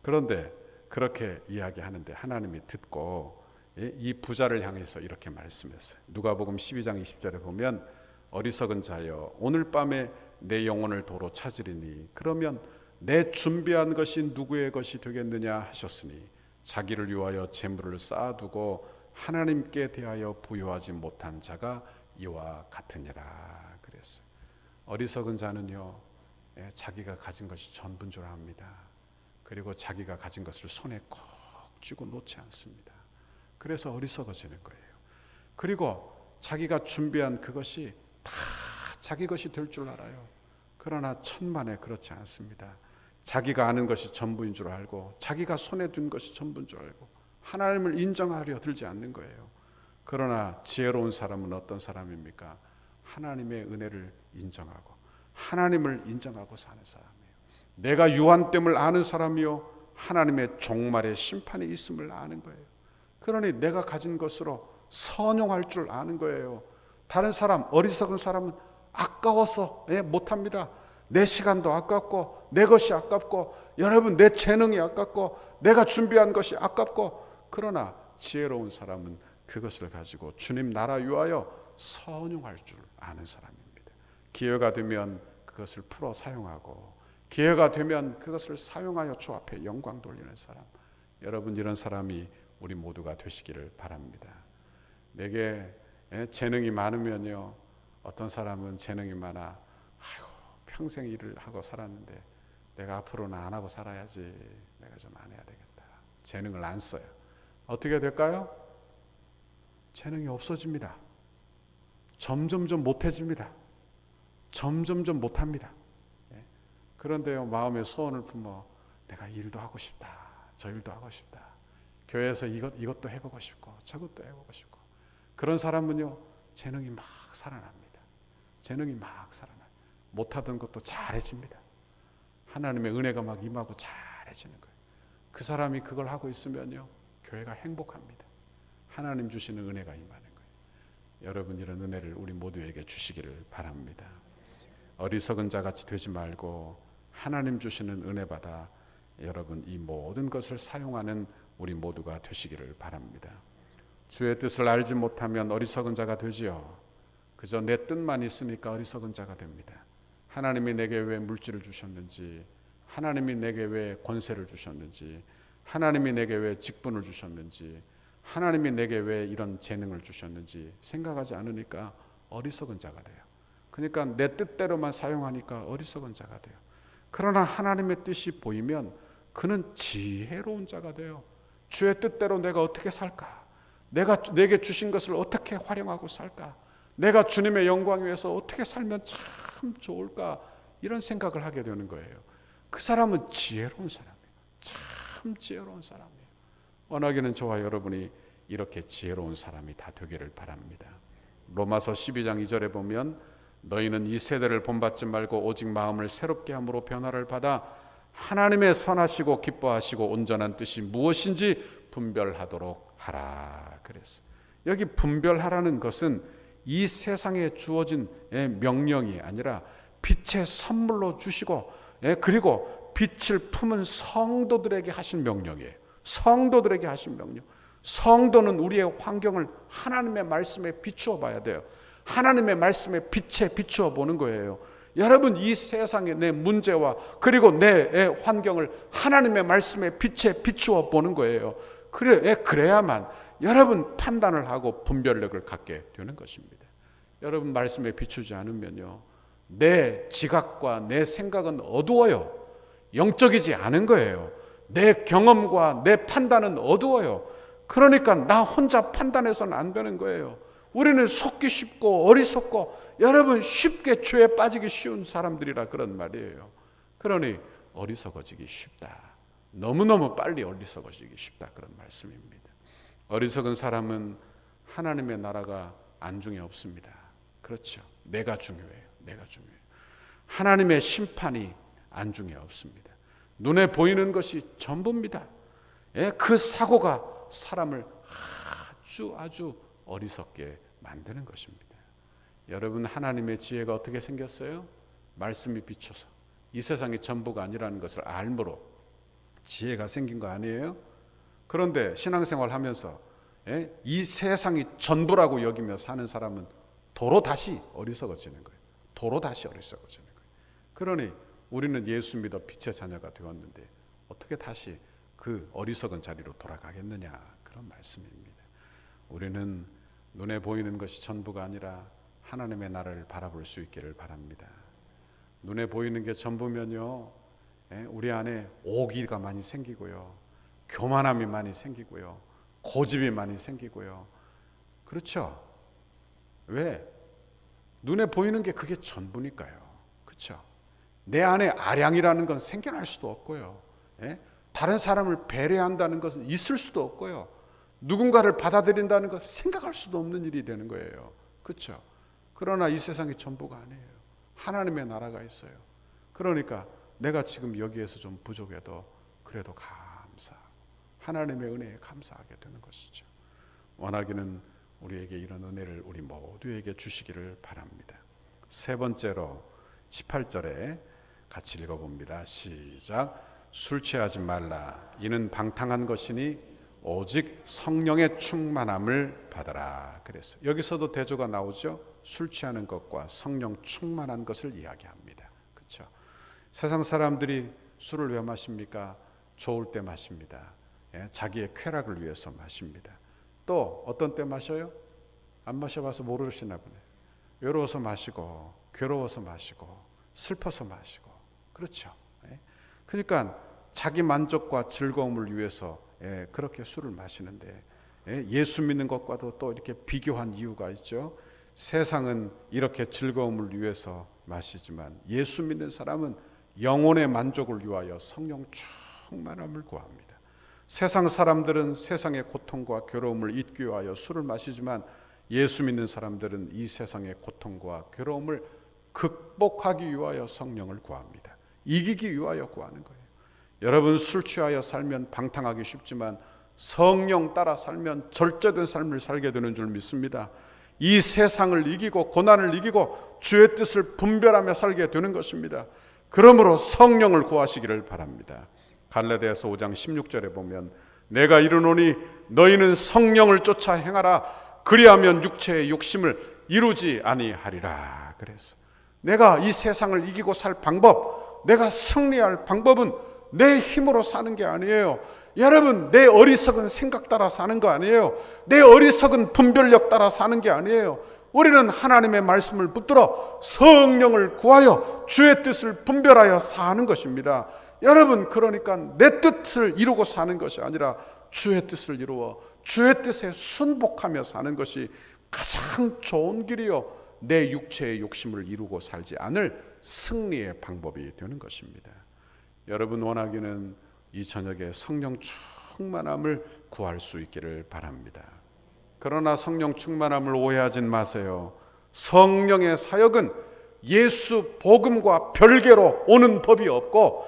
그런데 그렇게 이야기하는데 하나님이 듣고 이 부자를 향해서 이렇게 말씀했어요. 누가복음 12장 20절에 보면 어리석은 자여 오늘 밤에 내 영혼을 도로 찾으리니 그러면 내 준비한 것이 누구의 것이 되겠느냐 하셨으니 자기를 위하여 재물을 쌓아두고 하나님께 대하여 부여하지 못한 자가 이와 같으니라 그랬어요. 어리석은 자는요 자기가 가진 것이 전부인 줄 압니다. 그리고 자기가 가진 것을 손에 콕 쥐고 놓지 않습니다. 그래서 어리석어지는 거예요. 그리고 자기가 준비한 그것이 다 자기 것이 될 줄 알아요. 그러나 천만에 그렇지 않습니다. 자기가 아는 것이 전부인 줄 알고 자기가 손에 든 것이 전부인 줄 알고 하나님을 인정하려 들지 않는 거예요. 그러나 지혜로운 사람은 어떤 사람입니까? 하나님의 은혜를 인정하고 하나님을 인정하고 사는 사람이에요. 내가 유한됨을 아는 사람이요 하나님의 종말의 심판이 있음을 아는 거예요. 그러니 내가 가진 것으로 선용할 줄 아는 거예요. 다른 사람, 어리석은 사람은 아까워서 못합니다. 내 시간도 아깝고 내 것이 아깝고 여러분 내 재능이 아깝고 내가 준비한 것이 아깝고 그러나 지혜로운 사람은 그것을 가지고 주님 나라 위하여 선용할 줄 아는 사람입니다. 기회가 되면 그것을 풀어 사용하고 기회가 되면 그것을 사용하여 주 앞에 영광 돌리는 사람. 여러분 이런 사람이 우리 모두가 되시기를 바랍니다. 내게 재능이 많으면요 어떤 사람은 재능이 많아 아이고 평생 일을 하고 살았는데 내가 앞으로는 안 하고 살아야지 내가 좀 안 해야 되겠다. 재능을 안 써요. 어떻게 될까요? 재능이 없어집니다. 점점점 못해집니다. 점점점 못합니다. 그런데요 마음에 소원을 품어 내가 일도 하고 싶다. 저 일도 하고 싶다. 교회에서 이것도 해보고 싶고 저것도 해보고 싶고 그런 사람은요 재능이 막 살아납니다. 재능이 막 살아나요. 못하던 것도 잘해집니다. 하나님의 은혜가 막 임하고 잘해지는 거예요. 그 사람이 그걸 하고 있으면요 교회가 행복합니다. 하나님 주시는 은혜가 임하는 거예요. 여러분 이런 은혜를 우리 모두에게 주시기를 바랍니다. 어리석은 자같이 되지 말고 하나님 주시는 은혜 받아 여러분 이 모든 것을 사용하는 우리 모두가 되시기를 바랍니다. 주의 뜻을 알지 못하면 어리석은 자가 되지요. 그저 내 뜻만 있으니까 어리석은 자가 됩니다. 하나님이 내게 왜 물질을 주셨는지, 하나님이 내게 왜 권세를 주셨는지, 하나님이 내게 왜 직분을 주셨는지, 하나님이 내게 왜 이런 재능을 주셨는지 생각하지 않으니까 어리석은 자가 돼요. 그러니까 내 뜻대로만 사용하니까 어리석은 자가 돼요. 그러나 하나님의 뜻이 보이면 그는 지혜로운 자가 돼요. 주의 뜻대로 내가 어떻게 살까? 내게 주신 것을 어떻게 활용하고 살까? 내가 주님의 영광 위해서 어떻게 살면 참 좋을까? 이런 생각을 하게 되는 거예요. 그 사람은 지혜로운 사람이에요. 참 지혜로운 사람이에요. 원하기는 저와 여러분이 이렇게 지혜로운 사람이 다 되기를 바랍니다. 로마서 12장 2절에 보면 너희는 이 세대를 본받지 말고 오직 마음을 새롭게 함으로 변화를 받아 하나님의 선하시고 기뻐하시고 온전한 뜻이 무엇인지 분별하도록 하라. 그랬어요. 여기 분별하라는 것은 이 세상에 주어진 명령이 아니라 빛의 선물로 주시고 그리고 빛을 품은 성도들에게 하신 명령이에요. 성도들에게 하신 명령. 성도는 우리의 환경을 하나님의 말씀에 비추어 봐야 돼요. 하나님의 말씀에 빛에 비추어 보는 거예요. 여러분, 이 세상의 내 문제와 그리고 내 환경을 하나님의 말씀에 빛에 비추어 보는 거예요. 그래야만 여러분 판단을 하고 분별력을 갖게 되는 것입니다. 여러분 말씀에 비추지 않으면요, 내 지각과 내 생각은 어두워요. 영적이지 않은 거예요. 내 경험과 내 판단은 어두워요. 그러니까 나 혼자 판단해서는 안 되는 거예요. 우리는 속기 쉽고 어리석고 여러분 쉽게 죄에 빠지기 쉬운 사람들이라 그런 말이에요. 그러니 어리석어지기 쉽다. 너무너무 빨리 어리석어지기 쉽다, 그런 말씀입니다. 어리석은 사람은 하나님의 나라가 안중에 없습니다. 그렇죠. 내가 중요해요. 내가 중요해요. 하나님의 심판이 안중에 없습니다. 눈에 보이는 것이 전부입니다. 그 사고가 사람을 아주 어리석게 만드는 것입니다. 여러분, 하나님의 지혜가 어떻게 생겼어요? 말씀이 비춰서 이 세상이 전부가 아니라는 것을 알므로 지혜가 생긴 거 아니에요? 그런데 신앙생활 하면서 이 세상이 전부라고 여기며 사는 사람은 도로 다시 어리석어지는 거예요. 도로 다시 어리석어지는 거예요. 그러니 우리는 예수 믿어 빛의 자녀가 되었는데 어떻게 다시 그 어리석은 자리로 돌아가겠느냐, 그런 말씀입니다. 우리는 눈에 보이는 것이 전부가 아니라 하나님의 나라를 바라볼 수 있기를 바랍니다. 눈에 보이는 게 전부면요, 우리 안에 오기가 많이 생기고요, 교만함이 많이 생기고요, 고집이 많이 생기고요. 그렇죠? 왜? 눈에 보이는 게 그게 전부니까요. 그렇죠? 내 안에 아량이라는 건 생겨날 수도 없고요, 다른 사람을 배려한다는 것은 있을 수도 없고요, 누군가를 받아들인다는 것은 생각할 수도 없는 일이 되는 거예요. 그렇죠? 그러나 이 세상이 전부가 아니에요. 하나님의 나라가 있어요. 그러니까 내가 지금 여기에서 좀 부족해도 그래도 하나님의 은혜에 감사하게 되는 것이죠. 원하기는 우리에게 이런 은혜를 우리 모두에게 주시기를 바랍니다. 세 번째로 18절에 같이 읽어봅니다. 시작. 술 취하지 말라. 이는 방탕한 것이니 오직 성령의 충만함을 받아라. 그랬어요. 여기서도 대조가 나오죠. 술 취하는 것과 성령 충만한 것을 이야기합니다. 그렇죠? 세상 사람들이 술을 왜 마십니까? 좋을 때 마십니다. 자기의 쾌락을 위해서 마십니다. 또 어떤 때 마셔요? 안 마셔봐서 모르시나 보네요. 외로워서 마시고, 괴로워서 마시고, 슬퍼서 마시고. 그렇죠? 그러니까 자기 만족과 즐거움을 위해서 그렇게 술을 마시는데, 예수 믿는 것과도 또 이렇게 비교한 이유가 있죠. 세상은 이렇게 즐거움을 위해서 마시지만 예수 믿는 사람은 영혼의 만족을 위하여 성령 충만함을 구합니다. 세상 사람들은 세상의 고통과 괴로움을 잊기 위하여 술을 마시지만 예수 믿는 사람들은 이 세상의 고통과 괴로움을 극복하기 위하여 성령을 구합니다. 이기기 위하여 구하는 거예요. 여러분, 술 취하여 살면 방탕하기 쉽지만 성령 따라 살면 절제된 삶을 살게 되는 줄 믿습니다. 이 세상을 이기고 고난을 이기고 주의 뜻을 분별하며 살게 되는 것입니다. 그러므로 성령을 구하시기를 바랍니다. 갈라디아서 5장 16절에 보면 내가 이르노니 너희는 성령을 쫓아 행하라. 그리하면 육체의 욕심을 이루지 아니하리라. 그래서 내가 이 세상을 이기고 살 방법, 내가 승리할 방법은 내 힘으로 사는 게 아니에요. 여러분, 내 어리석은 생각 따라 사는 거 아니에요. 내 어리석은 분별력 따라 사는 게 아니에요. 우리는 하나님의 말씀을 붙들어 성령을 구하여 주의 뜻을 분별하여 사는 것입니다. 여러분, 그러니까 내 뜻을 이루고 사는 것이 아니라 주의 뜻을 이루어 주의 뜻에 순복하며 사는 것이 가장 좋은 길이요, 내 육체의 욕심을 이루고 살지 않을 승리의 방법이 되는 것입니다. 여러분 원하기는 이 저녁에 성령 충만함을 구할 수 있기를 바랍니다. 그러나 성령 충만함을 오해하진 마세요. 성령의 사역은 예수 복음과 별개로 오는 법이 없고,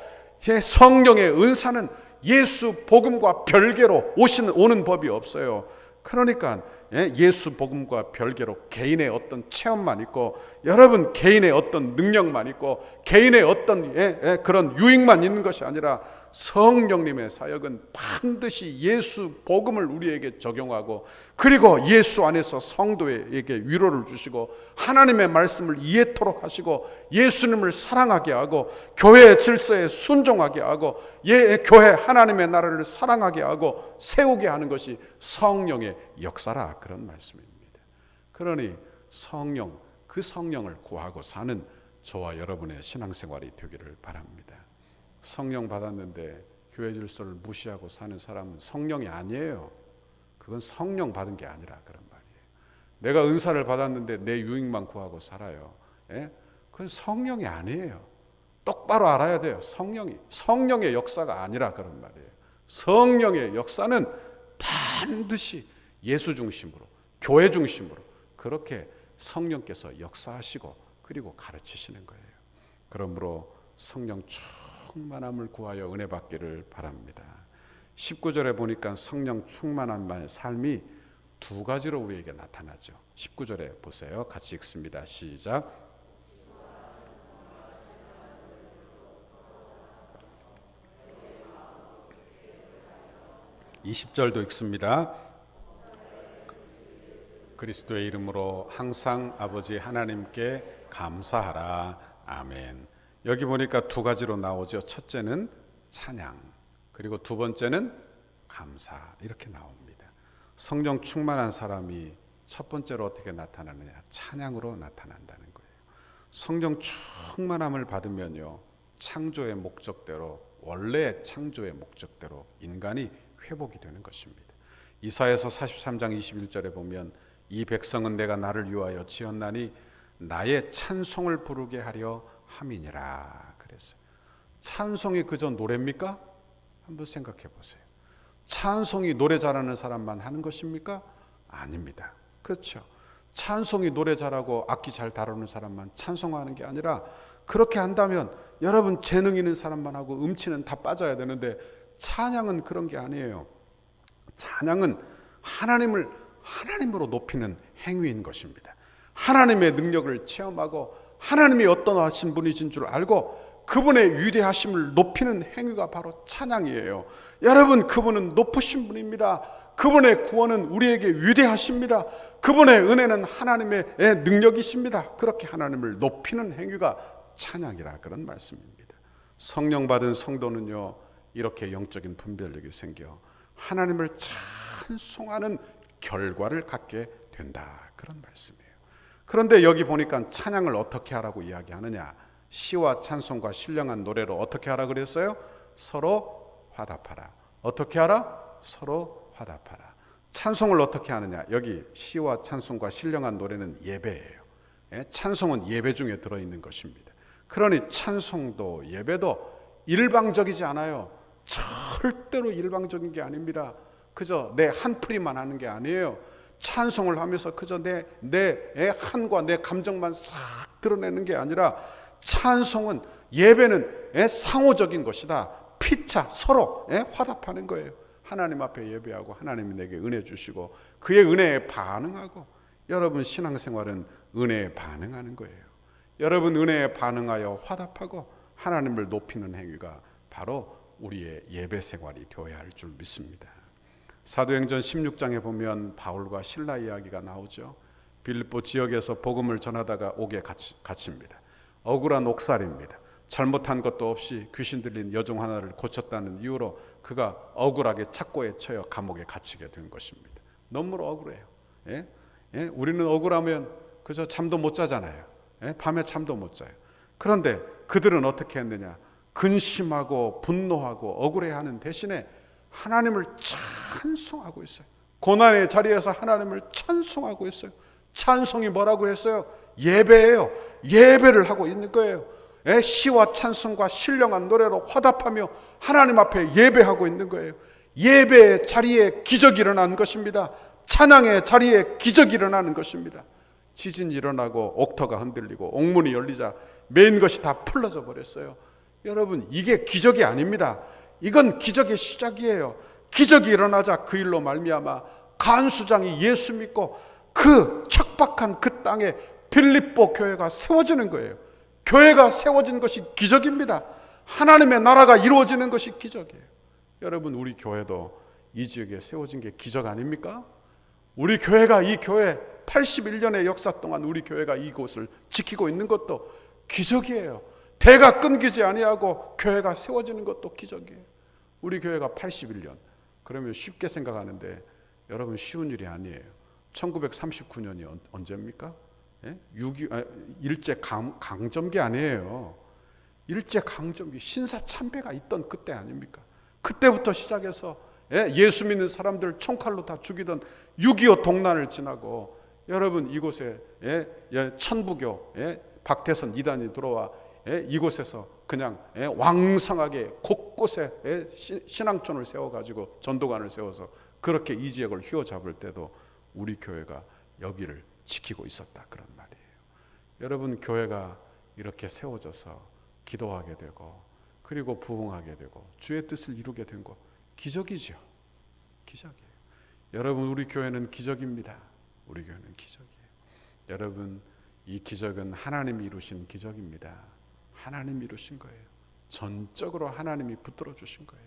성령의 은사는 예수 복음과 별개로 오는 법이 없어요. 그러니까 예수 복음과 별개로 개인의 어떤 체험만 있고, 여러분 개인의 어떤 능력만 있고, 개인의 어떤 그런 유익만 있는 것이 아니라 성령님의 사역은 반드시 예수 복음을 우리에게 적용하고, 그리고 예수 안에서 성도에게 위로를 주시고 하나님의 말씀을 이해토록 하시고 예수님을 사랑하게 하고 교회의 질서에 순종하게 하고 교회 하나님의 나라를 사랑하게 하고 세우게 하는 것이 성령의 역사라, 그런 말씀입니다. 그러니 성령, 그 성령을 구하고 사는 저와 여러분의 신앙생활이 되기를 바랍니다. 성령 받았는데 교회 질서를 무시하고 사는 사람은 성령이 아니에요. 그건 성령 받은 게 아니라 그런 말이에요. 내가 은사를 받았는데 내 유익만 구하고 살아요. 그건 성령이 아니에요. 똑바로 알아야 돼요. 성령의 역사가 아니라 그런 말이에요. 성령의 역사는 반드시 예수 중심으로, 교회 중심으로 그렇게 성령께서 역사하시고 그리고 가르치시는 거예요. 그러므로 성령 충만함을 구하여 은혜 받기를 바랍니다. 19절에 보니까 성령 충만한 삶이 두 가지로 우리에게 나타나죠. 19절에 보세요. 같이 읽습니다. 시작. (20절도) 읽습니다. 그리스도의 이름으로 항상 아버지 하나님께 감사하라. 아멘. 여기 보니까 두 가지로 나오죠. 첫째는 찬양, 그리고 두 번째는 감사, 이렇게 나옵니다. 성령 충만한 사람이 첫 번째로 어떻게 나타나느냐? 찬양으로 나타난다는 거예요. 성령 충만함을 받으면요, 창조의 목적대로, 원래의 창조의 목적대로 인간이 회복이 되는 것입니다. 이사야서 43장 21절에 보면 이 백성은 내가 나를 위하여 지었나니 나의 찬송을 부르게 하려 함이니라. 그랬어요. 찬송이 그저 노래입니까? 한번 생각해 보세요. 찬송이 노래 잘하는 사람만 하는 것입니까? 아닙니다. 그렇죠. 찬송이 노래 잘하고 악기 잘 다루는 사람만 찬송하는 게 아니라, 그렇게 한다면 여러분 재능 있는 사람만 하고 음치는 다 빠져야 되는데, 찬양은 그런 게 아니에요. 찬양은 하나님으로 높이는 행위인 것입니다. 하나님의 능력을 체험하고 하나님이 어떤 하신 분이신 줄 알고 그분의 위대하심을 높이는 행위가 바로 찬양이에요. 여러분, 그분은 높으신 분입니다. 그분의 구원은 우리에게 위대하십니다. 그분의 은혜는 하나님의 능력이십니다. 그렇게 하나님을 높이는 행위가 찬양이라, 그런 말씀입니다. 성령 받은 성도는요, 이렇게 영적인 분별력이 생겨 하나님을 찬송하는 결과를 갖게 된다, 그런 말씀이에요. 그런데 여기 보니까 찬양을 어떻게 하라고 이야기하느냐? 시와 찬송과 신령한 노래로 어떻게 하라 그랬어요? 서로 화답하라. 어떻게 하라? 서로 화답하라. 찬송을 어떻게 하느냐? 여기 시와 찬송과 신령한 노래는 예배예요. 찬송은 예배 중에 들어있는 것입니다. 그러니 찬송도 예배도 일방적이지 않아요. 절대로 일방적인 게 아닙니다. 그저 내 한풀이만 하는 게 아니에요. 찬송을 하면서 그저 내 한과 내 감정만 싹 드러내는 게 아니라, 찬송은, 예배는 상호적인 것이다. 피차 서로 화답하는 거예요. 하나님 앞에 예배하고 하나님이 내게 은혜 주시고 그의 은혜에 반응하고, 여러분 신앙생활은 은혜에 반응하는 거예요. 여러분 은혜에 반응하여 화답하고 하나님을 높이는 행위가 바로 우리의 예배 생활이 되어야 할 줄 믿습니다. 사도행전 16장에 보면 바울과 실라 이야기가 나오죠. 빌립보 지역에서 복음을 전하다가 옥에 갇힙니다. 억울한 옥살입니다. 잘못한 것도 없이 귀신 들린 여종 하나를 고쳤다는 이유로 그가 억울하게 착고에 처여 감옥에 갇히게 된 것입니다. 너무나 억울해요. 예? 예? 우리는 억울하면 그저 잠도 못 자잖아요. 예? 밤에 잠도 못 자요. 그런데 그들은 어떻게 했느냐? 근심하고 분노하고 억울해하는 대신에 하나님을 찬송하고 있어요. 고난의 자리에서 하나님을 찬송하고 있어요. 찬송이 뭐라고 했어요? 예배예요. 예배를 하고 있는 거예요. 시와 찬송과 신령한 노래로 화답하며 하나님 앞에 예배하고 있는 거예요. 예배의 자리에 기적이 일어난 것입니다. 찬양의 자리에 기적이 일어나는 것입니다. 지진이 일어나고 옥터가 흔들리고 옥문이 열리자 메인 것이 다 풀러져 버렸어요. 여러분, 이게 기적이 아닙니다. 이건 기적의 시작이에요. 기적이 일어나자 그 일로 말미암아 간수장이 예수 믿고 그 척박한 그 땅에 빌립보 교회가 세워지는 거예요. 교회가 세워진 것이 기적입니다. 하나님의 나라가 이루어지는 것이 기적이에요. 여러분, 우리 교회도 이 지역에 세워진 게 기적 아닙니까? 우리 교회가 이 교회 81년의 역사 동안 우리 교회가 이곳을 지키고 있는 것도 기적이에요. 대가 끊기지 아니하고 교회가 세워지는 것도 기적이에요. 우리 교회가 81년. 그러면 쉽게 생각하는데 여러분, 쉬운 일이 아니에요. 1939년이 언제입니까? 예? 일제 강점기 아니에요. 일제 강점기 신사참배가 있던 그때 아닙니까? 그때부터 시작해서 예수 믿는 사람들 총칼로 다 죽이던 6.25 동란을 지나고 여러분, 이곳에 천부교 박태선 이단이 들어와 이곳에서 그냥 왕성하게 곳곳에 신앙촌을 세워가지고 전도관을 세워서 그렇게 이 지역을 휘어잡을 때도 우리 교회가 여기를 지키고 있었다, 그런 말이에요. 여러분, 교회가 이렇게 세워져서 기도하게 되고 그리고 부흥하게 되고 주의 뜻을 이루게 된 것, 기적이죠. 기적이에요. 여러분, 우리 교회는 기적입니다. 우리 교회는 기적이에요. 여러분, 이 기적은 하나님이 이루신 기적입니다. 하나님이 이루신 거예요. 전적으로 하나님이 붙들어 주신 거예요.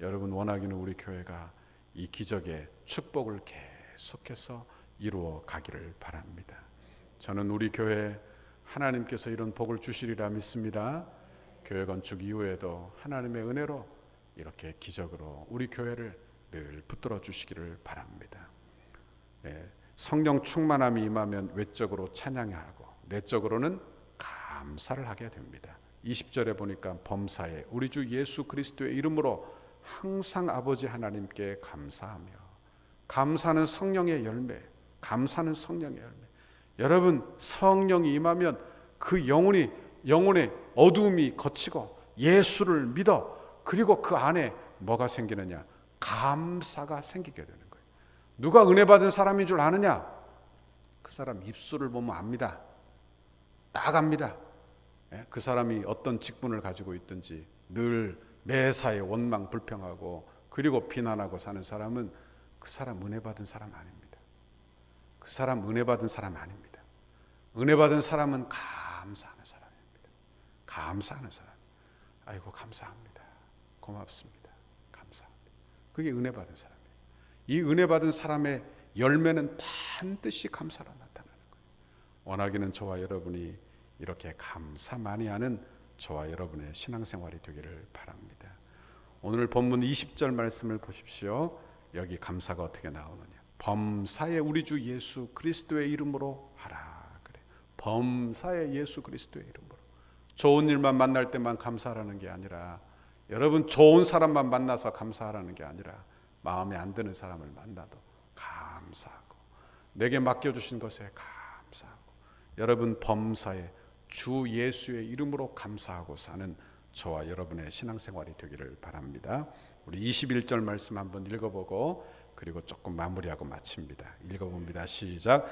여러분, 원하기는 우리 교회가 이 기적의 축복을 계속해서 이루어 가기를 바랍니다. 저는 우리 교회 하나님께서 이런 복을 주시리라 믿습니다. 교회 건축 이후에도 하나님의 은혜로 이렇게 기적으로 우리 교회를 늘 붙들어 주시기를 바랍니다. 성령 충만함이 임하면 외적으로 찬양하고 내적으로는 감사를 하게 됩니다. 20절에 보니까 범사에 우리 주 예수 그리스도의 이름으로 항상 아버지 하나님께 감사하며, 감사는 성령의 열매, 감사는 성령의 열매. 여러분, 성령이 임하면 그 영혼의 어두움이 걷히고 예수를 믿어, 그리고 그 안에 뭐가 생기느냐? 감사가 생기게 되는 거예요. 누가 은혜 받은 사람인 줄 아느냐? 그 사람 입술을 보면 압니다. 딱 압니다. 그 사람이 어떤 직분을 가지고 있든지 늘 매사에 원망 불평하고 그리고 비난하고 사는 사람은 그 사람 은혜 받은 사람 아닙니다. 그 사람 은혜 받은 사람 아닙니다. 은혜 받은 사람은 감사하는 사람입니다. 감사하는 사람. 아이고, 감사합니다. 고맙습니다. 감사합니다. 그게 은혜 받은 사람이에요. 이 은혜 받은 사람의 열매는 반드시 감사로 나타나는 거예요. 원하기는 저와 여러분이 이렇게 감사 많이 하는 저와 여러분의 신앙생활이 되기를 바랍니다. 오늘 본문 20절 말씀을 보십시오. 여기 감사가 어떻게 나오느냐? 범사에 우리 주 예수 그리스도의 이름으로 하라. 그래. 범사에 예수 그리스도의 이름으로. 좋은 일만 만날 때만 감사하라는 게 아니라, 여러분, 좋은 사람만 만나서 감사하라는 게 아니라 마음에 안 드는 사람을 만나도 감사하고 내게 맡겨주신 것에 감사하고, 여러분, 범사에 주 예수의 이름으로 감사하고 사는 저와 여러분의 신앙생활이 되기를 바랍니다. 우리 21절 말씀 한번 읽어보고 그리고 조금 마무리하고 마칩니다. 읽어봅니다. 시작.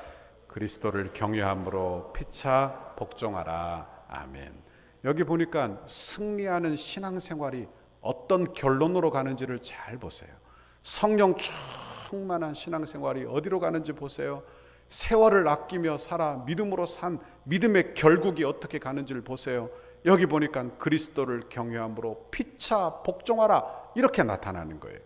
그리스도를 경외함으로 피차 복종하라. 아멘. 여기 보니까 승리하는 신앙생활이 어떤 결론으로 가는지를 잘 보세요. 성령 충만한 신앙생활이 어디로 가는지 보세요. 세월을 아끼며 살아 믿음으로 산 믿음의 결국이 어떻게 가는지를 보세요. 여기 보니까 그리스도를 경외함으로 피차 복종하라, 이렇게 나타나는 거예요.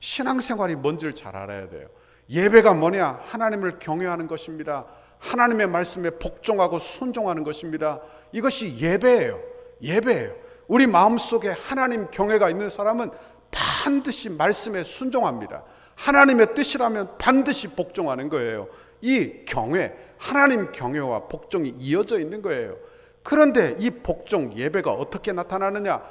신앙생활이 뭔지를 잘 알아야 돼요. 예배가 뭐냐? 하나님을 경외하는 것입니다. 하나님의 말씀에 복종하고 순종하는 것입니다. 이것이 예배예요. 예배예요. 우리 마음속에 하나님 경외가 있는 사람은 반드시 말씀에 순종합니다. 하나님의 뜻이라면 반드시 복종하는 거예요. 이 경외, 하나님 경외와 복종이 이어져 있는 거예요. 그런데 이 복종, 예배가 어떻게 나타나느냐?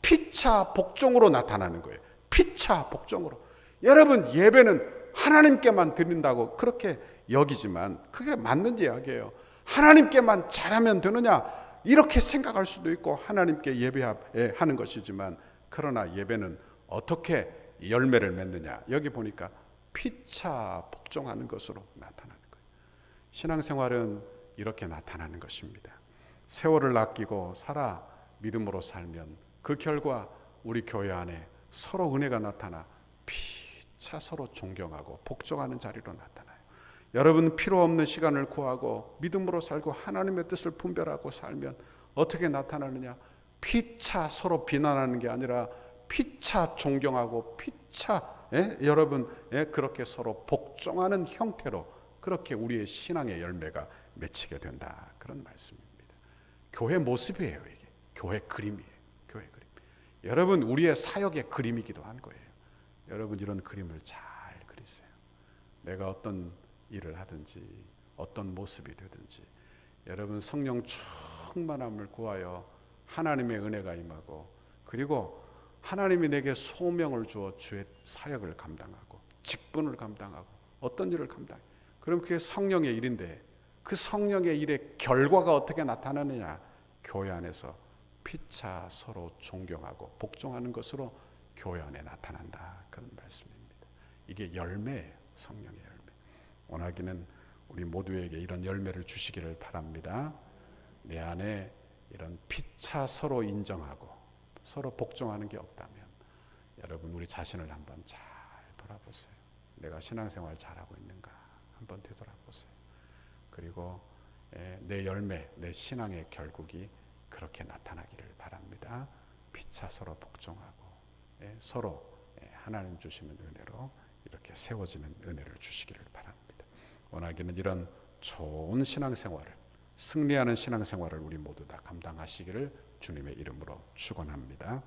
피차 복종으로 나타나는 거예요. 피차 복종으로. 여러분, 예배는 하나님께만 드린다고 그렇게 여기지만 그게 맞는 이야기예요. 하나님께만 잘하면 되느냐? 이렇게 생각할 수도 있고 하나님께 예배하는 것이지만, 그러나 예배는 어떻게 열매를 맺느냐? 여기 보니까 피차 복종하는 것으로 나타나는 거예요. 신앙생활은 이렇게 나타나는 것입니다. 세월을 아끼고 살아 믿음으로 살면 그 결과 우리 교회 안에 서로 은혜가 나타나 피차 서로 존경하고 복종하는 자리로 나타나요. 여러분, 필요 없는 시간을 구하고 믿음으로 살고 하나님의 뜻을 분별하고 살면 어떻게 나타나느냐? 피차 서로 비난하는 게 아니라 피차 존경하고 피차 여러분 그렇게 서로 복종하는 형태로 그렇게 우리의 신앙의 열매가 맺히게 된다, 그런 말씀입니다. 교회 모습이에요. 이게 교회 그림이에요. 교회 그림. 여러분, 우리의 사역의 그림이기도 한 거예요. 여러분, 이런 그림을 잘 그리세요. 내가 어떤 일을 하든지 어떤 모습이 되든지 여러분, 성령 충만함을 구하여 하나님의 은혜가 임하고, 그리고 하나님이 내게 소명을 주어 주의 사역을 감당하고 직분을 감당하고 어떤 일을 감당해. 그럼 그게 성령의 일인데 그 성령의 일의 결과가 어떻게 나타나느냐? 교회 안에서 피차 서로 존경하고 복종하는 것으로 교회 안에 나타난다, 그런 말씀입니다. 이게 열매예요. 성령의 열매. 원하기는 우리 모두에게 이런 열매를 주시기를 바랍니다. 내 안에 이런 피차 서로 인정하고 서로 복종하는 게 없다면 여러분, 우리 자신을 한번 잘 돌아보세요. 내가 신앙생활 잘하고 있는가 한번 되돌아보세요. 그리고 내 열매, 내 신앙의 결국이 그렇게 나타나기를 바랍니다. 피차 서로 복종하고 서로 하나님 주시는 은혜로 이렇게 세워지는 은혜를 주시기를 바랍니다. 원하기는 이런 좋은 신앙생활을, 승리하는 신앙생활을 우리 모두 다 감당하시기를 주님의 이름으로 축원합니다.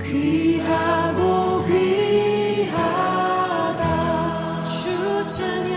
귀하고 귀하다. 주 찬양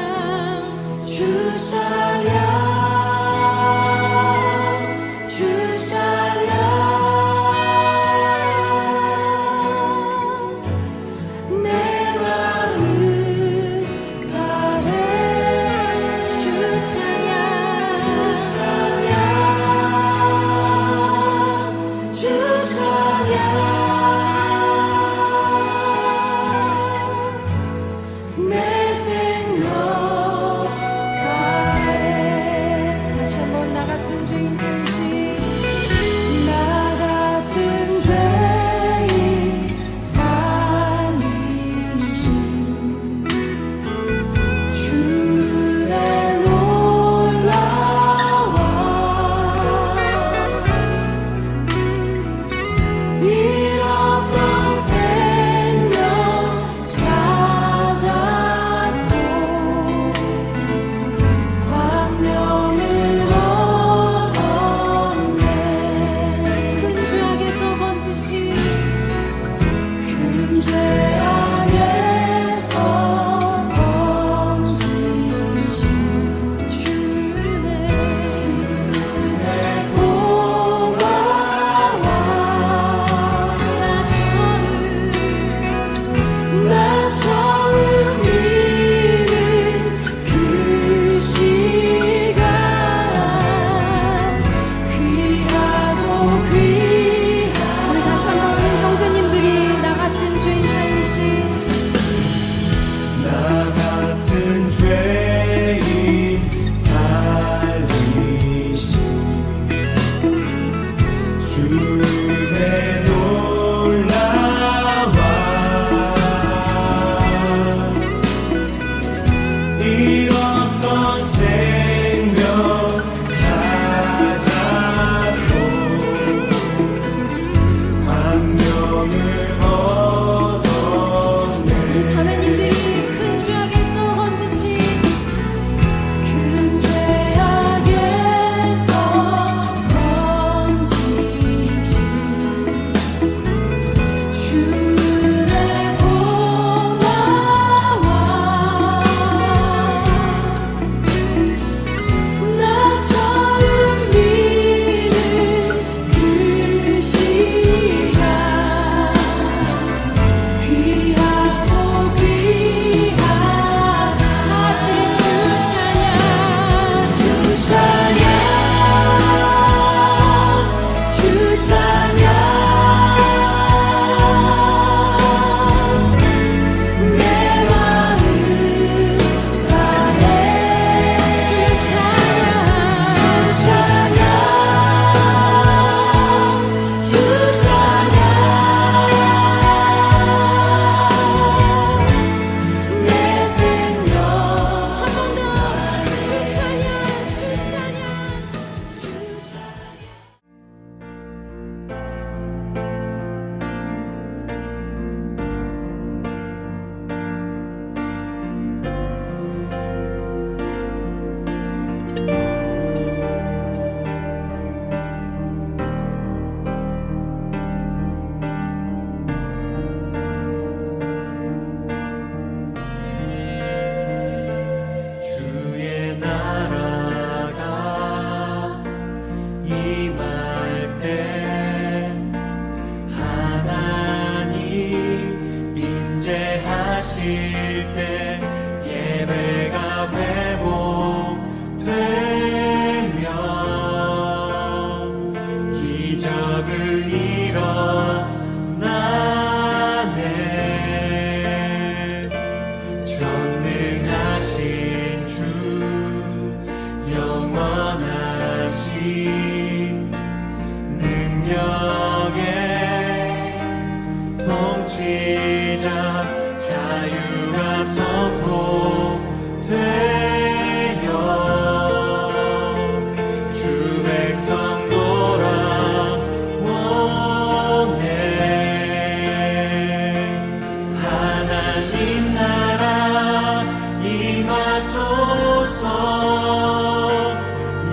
임하소서.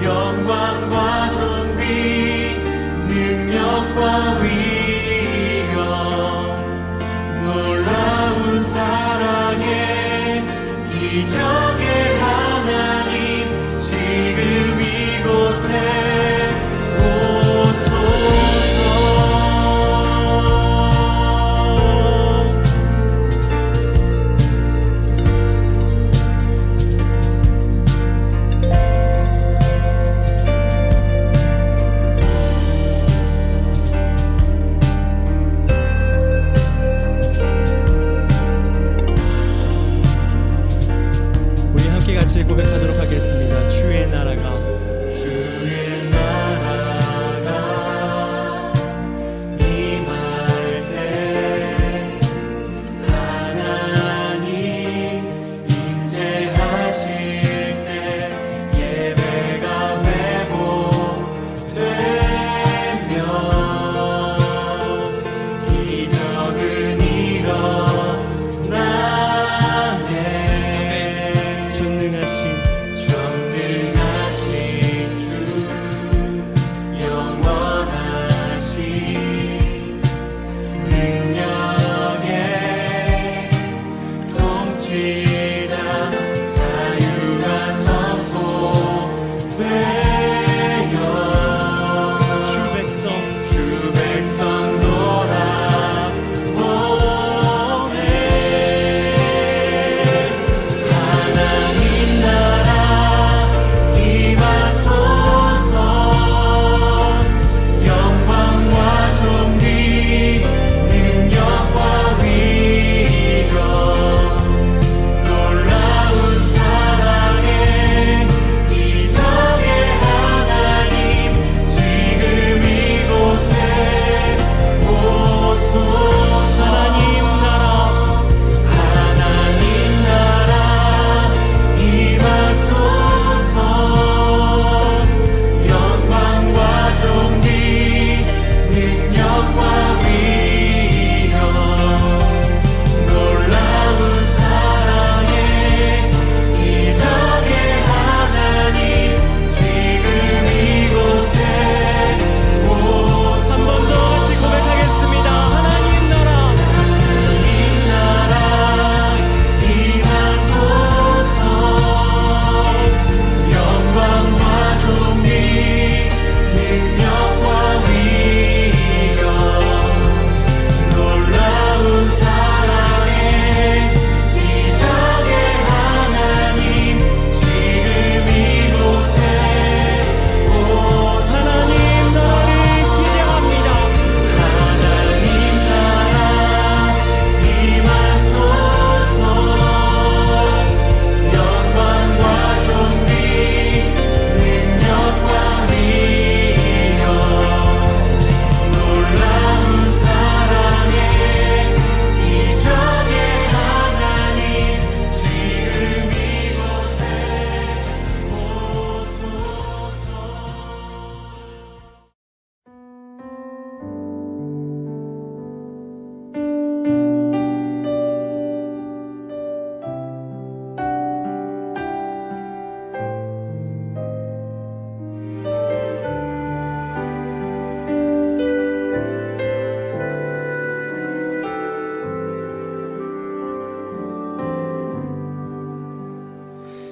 영광과 존귀 능력과 위엄 놀라운 사랑의 기적의 하나님 지금 이곳에 오소서. 우리 함께 같이 고백하도록 하겠습니다. 주의 나라가 주의 나라가 임할 때 하나님 임재하실 때 예배가 회복되며 기적은 일어나네. 전능하신 주 영원하신 능력의 통치자 자유가 선포되어 주 백성 돌아오네. 하나님 나라 임하소서. 영광과 존귀 능력과 위엄 놀라운 사랑의 기적의 하나님 지금 이곳에 오소서. 하나님 나라 임하소서. 영광과 존귀 능력과 위엄 놀라운 사랑의 기적의 하나님 지금 이곳에 오소서. 한 번 더 같이 고백하겠습니다. 하나님 나라 임하소서. 영광과 존귀 능력과 위엄 놀라운 사랑의 기적의 하나님 지금 이곳에 오소서. 하나님 나라를 기대합니다. 하나님 나라 임하소서. 영광과 존귀 능력과 위엄 놀라운 사랑의 기적의 하나님 지금 이곳에 오소서.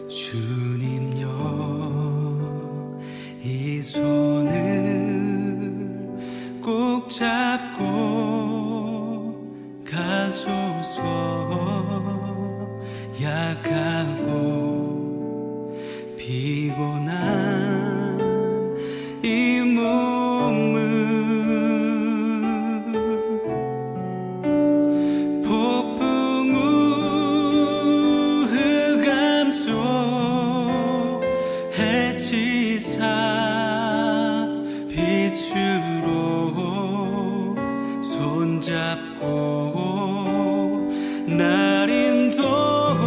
주님여 이 손을 꼭 잡고 가소서. 약하고 피곤한 이 몸을 폭풍 우 흑암속 해치사 빛으로 손잡고 날 인도하소서.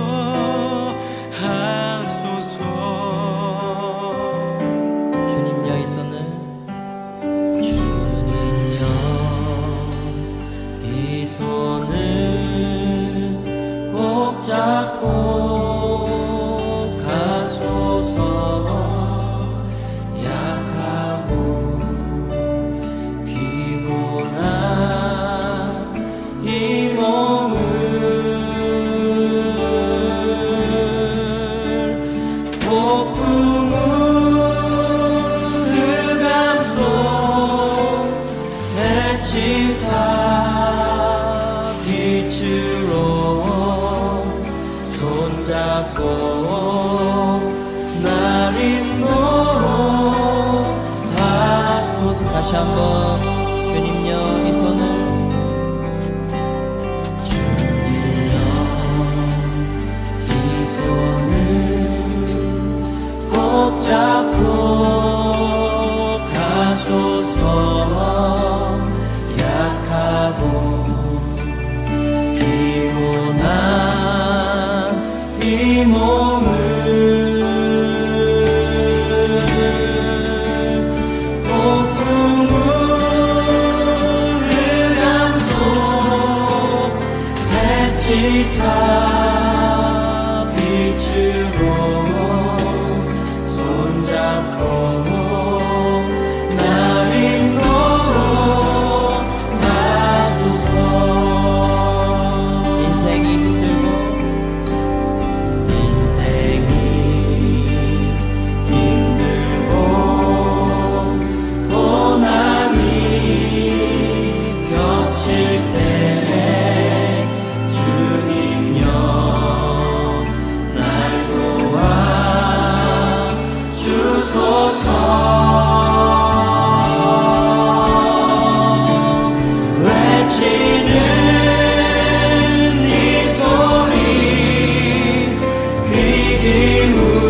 손잡고 날 인도하소서. 다시 한번 주님여 이 손을 주님여 이 손을 꼭 잡고 가소서. 약하고 피곤한 이 몸을 폭풍우를 감속 해치사 빛으로 손잡고 날 인도하소서. 인생이 힘들고 고난이 겹칠 때 주님여 날 도와 주소서. 외치는 이 소리 귀 기울여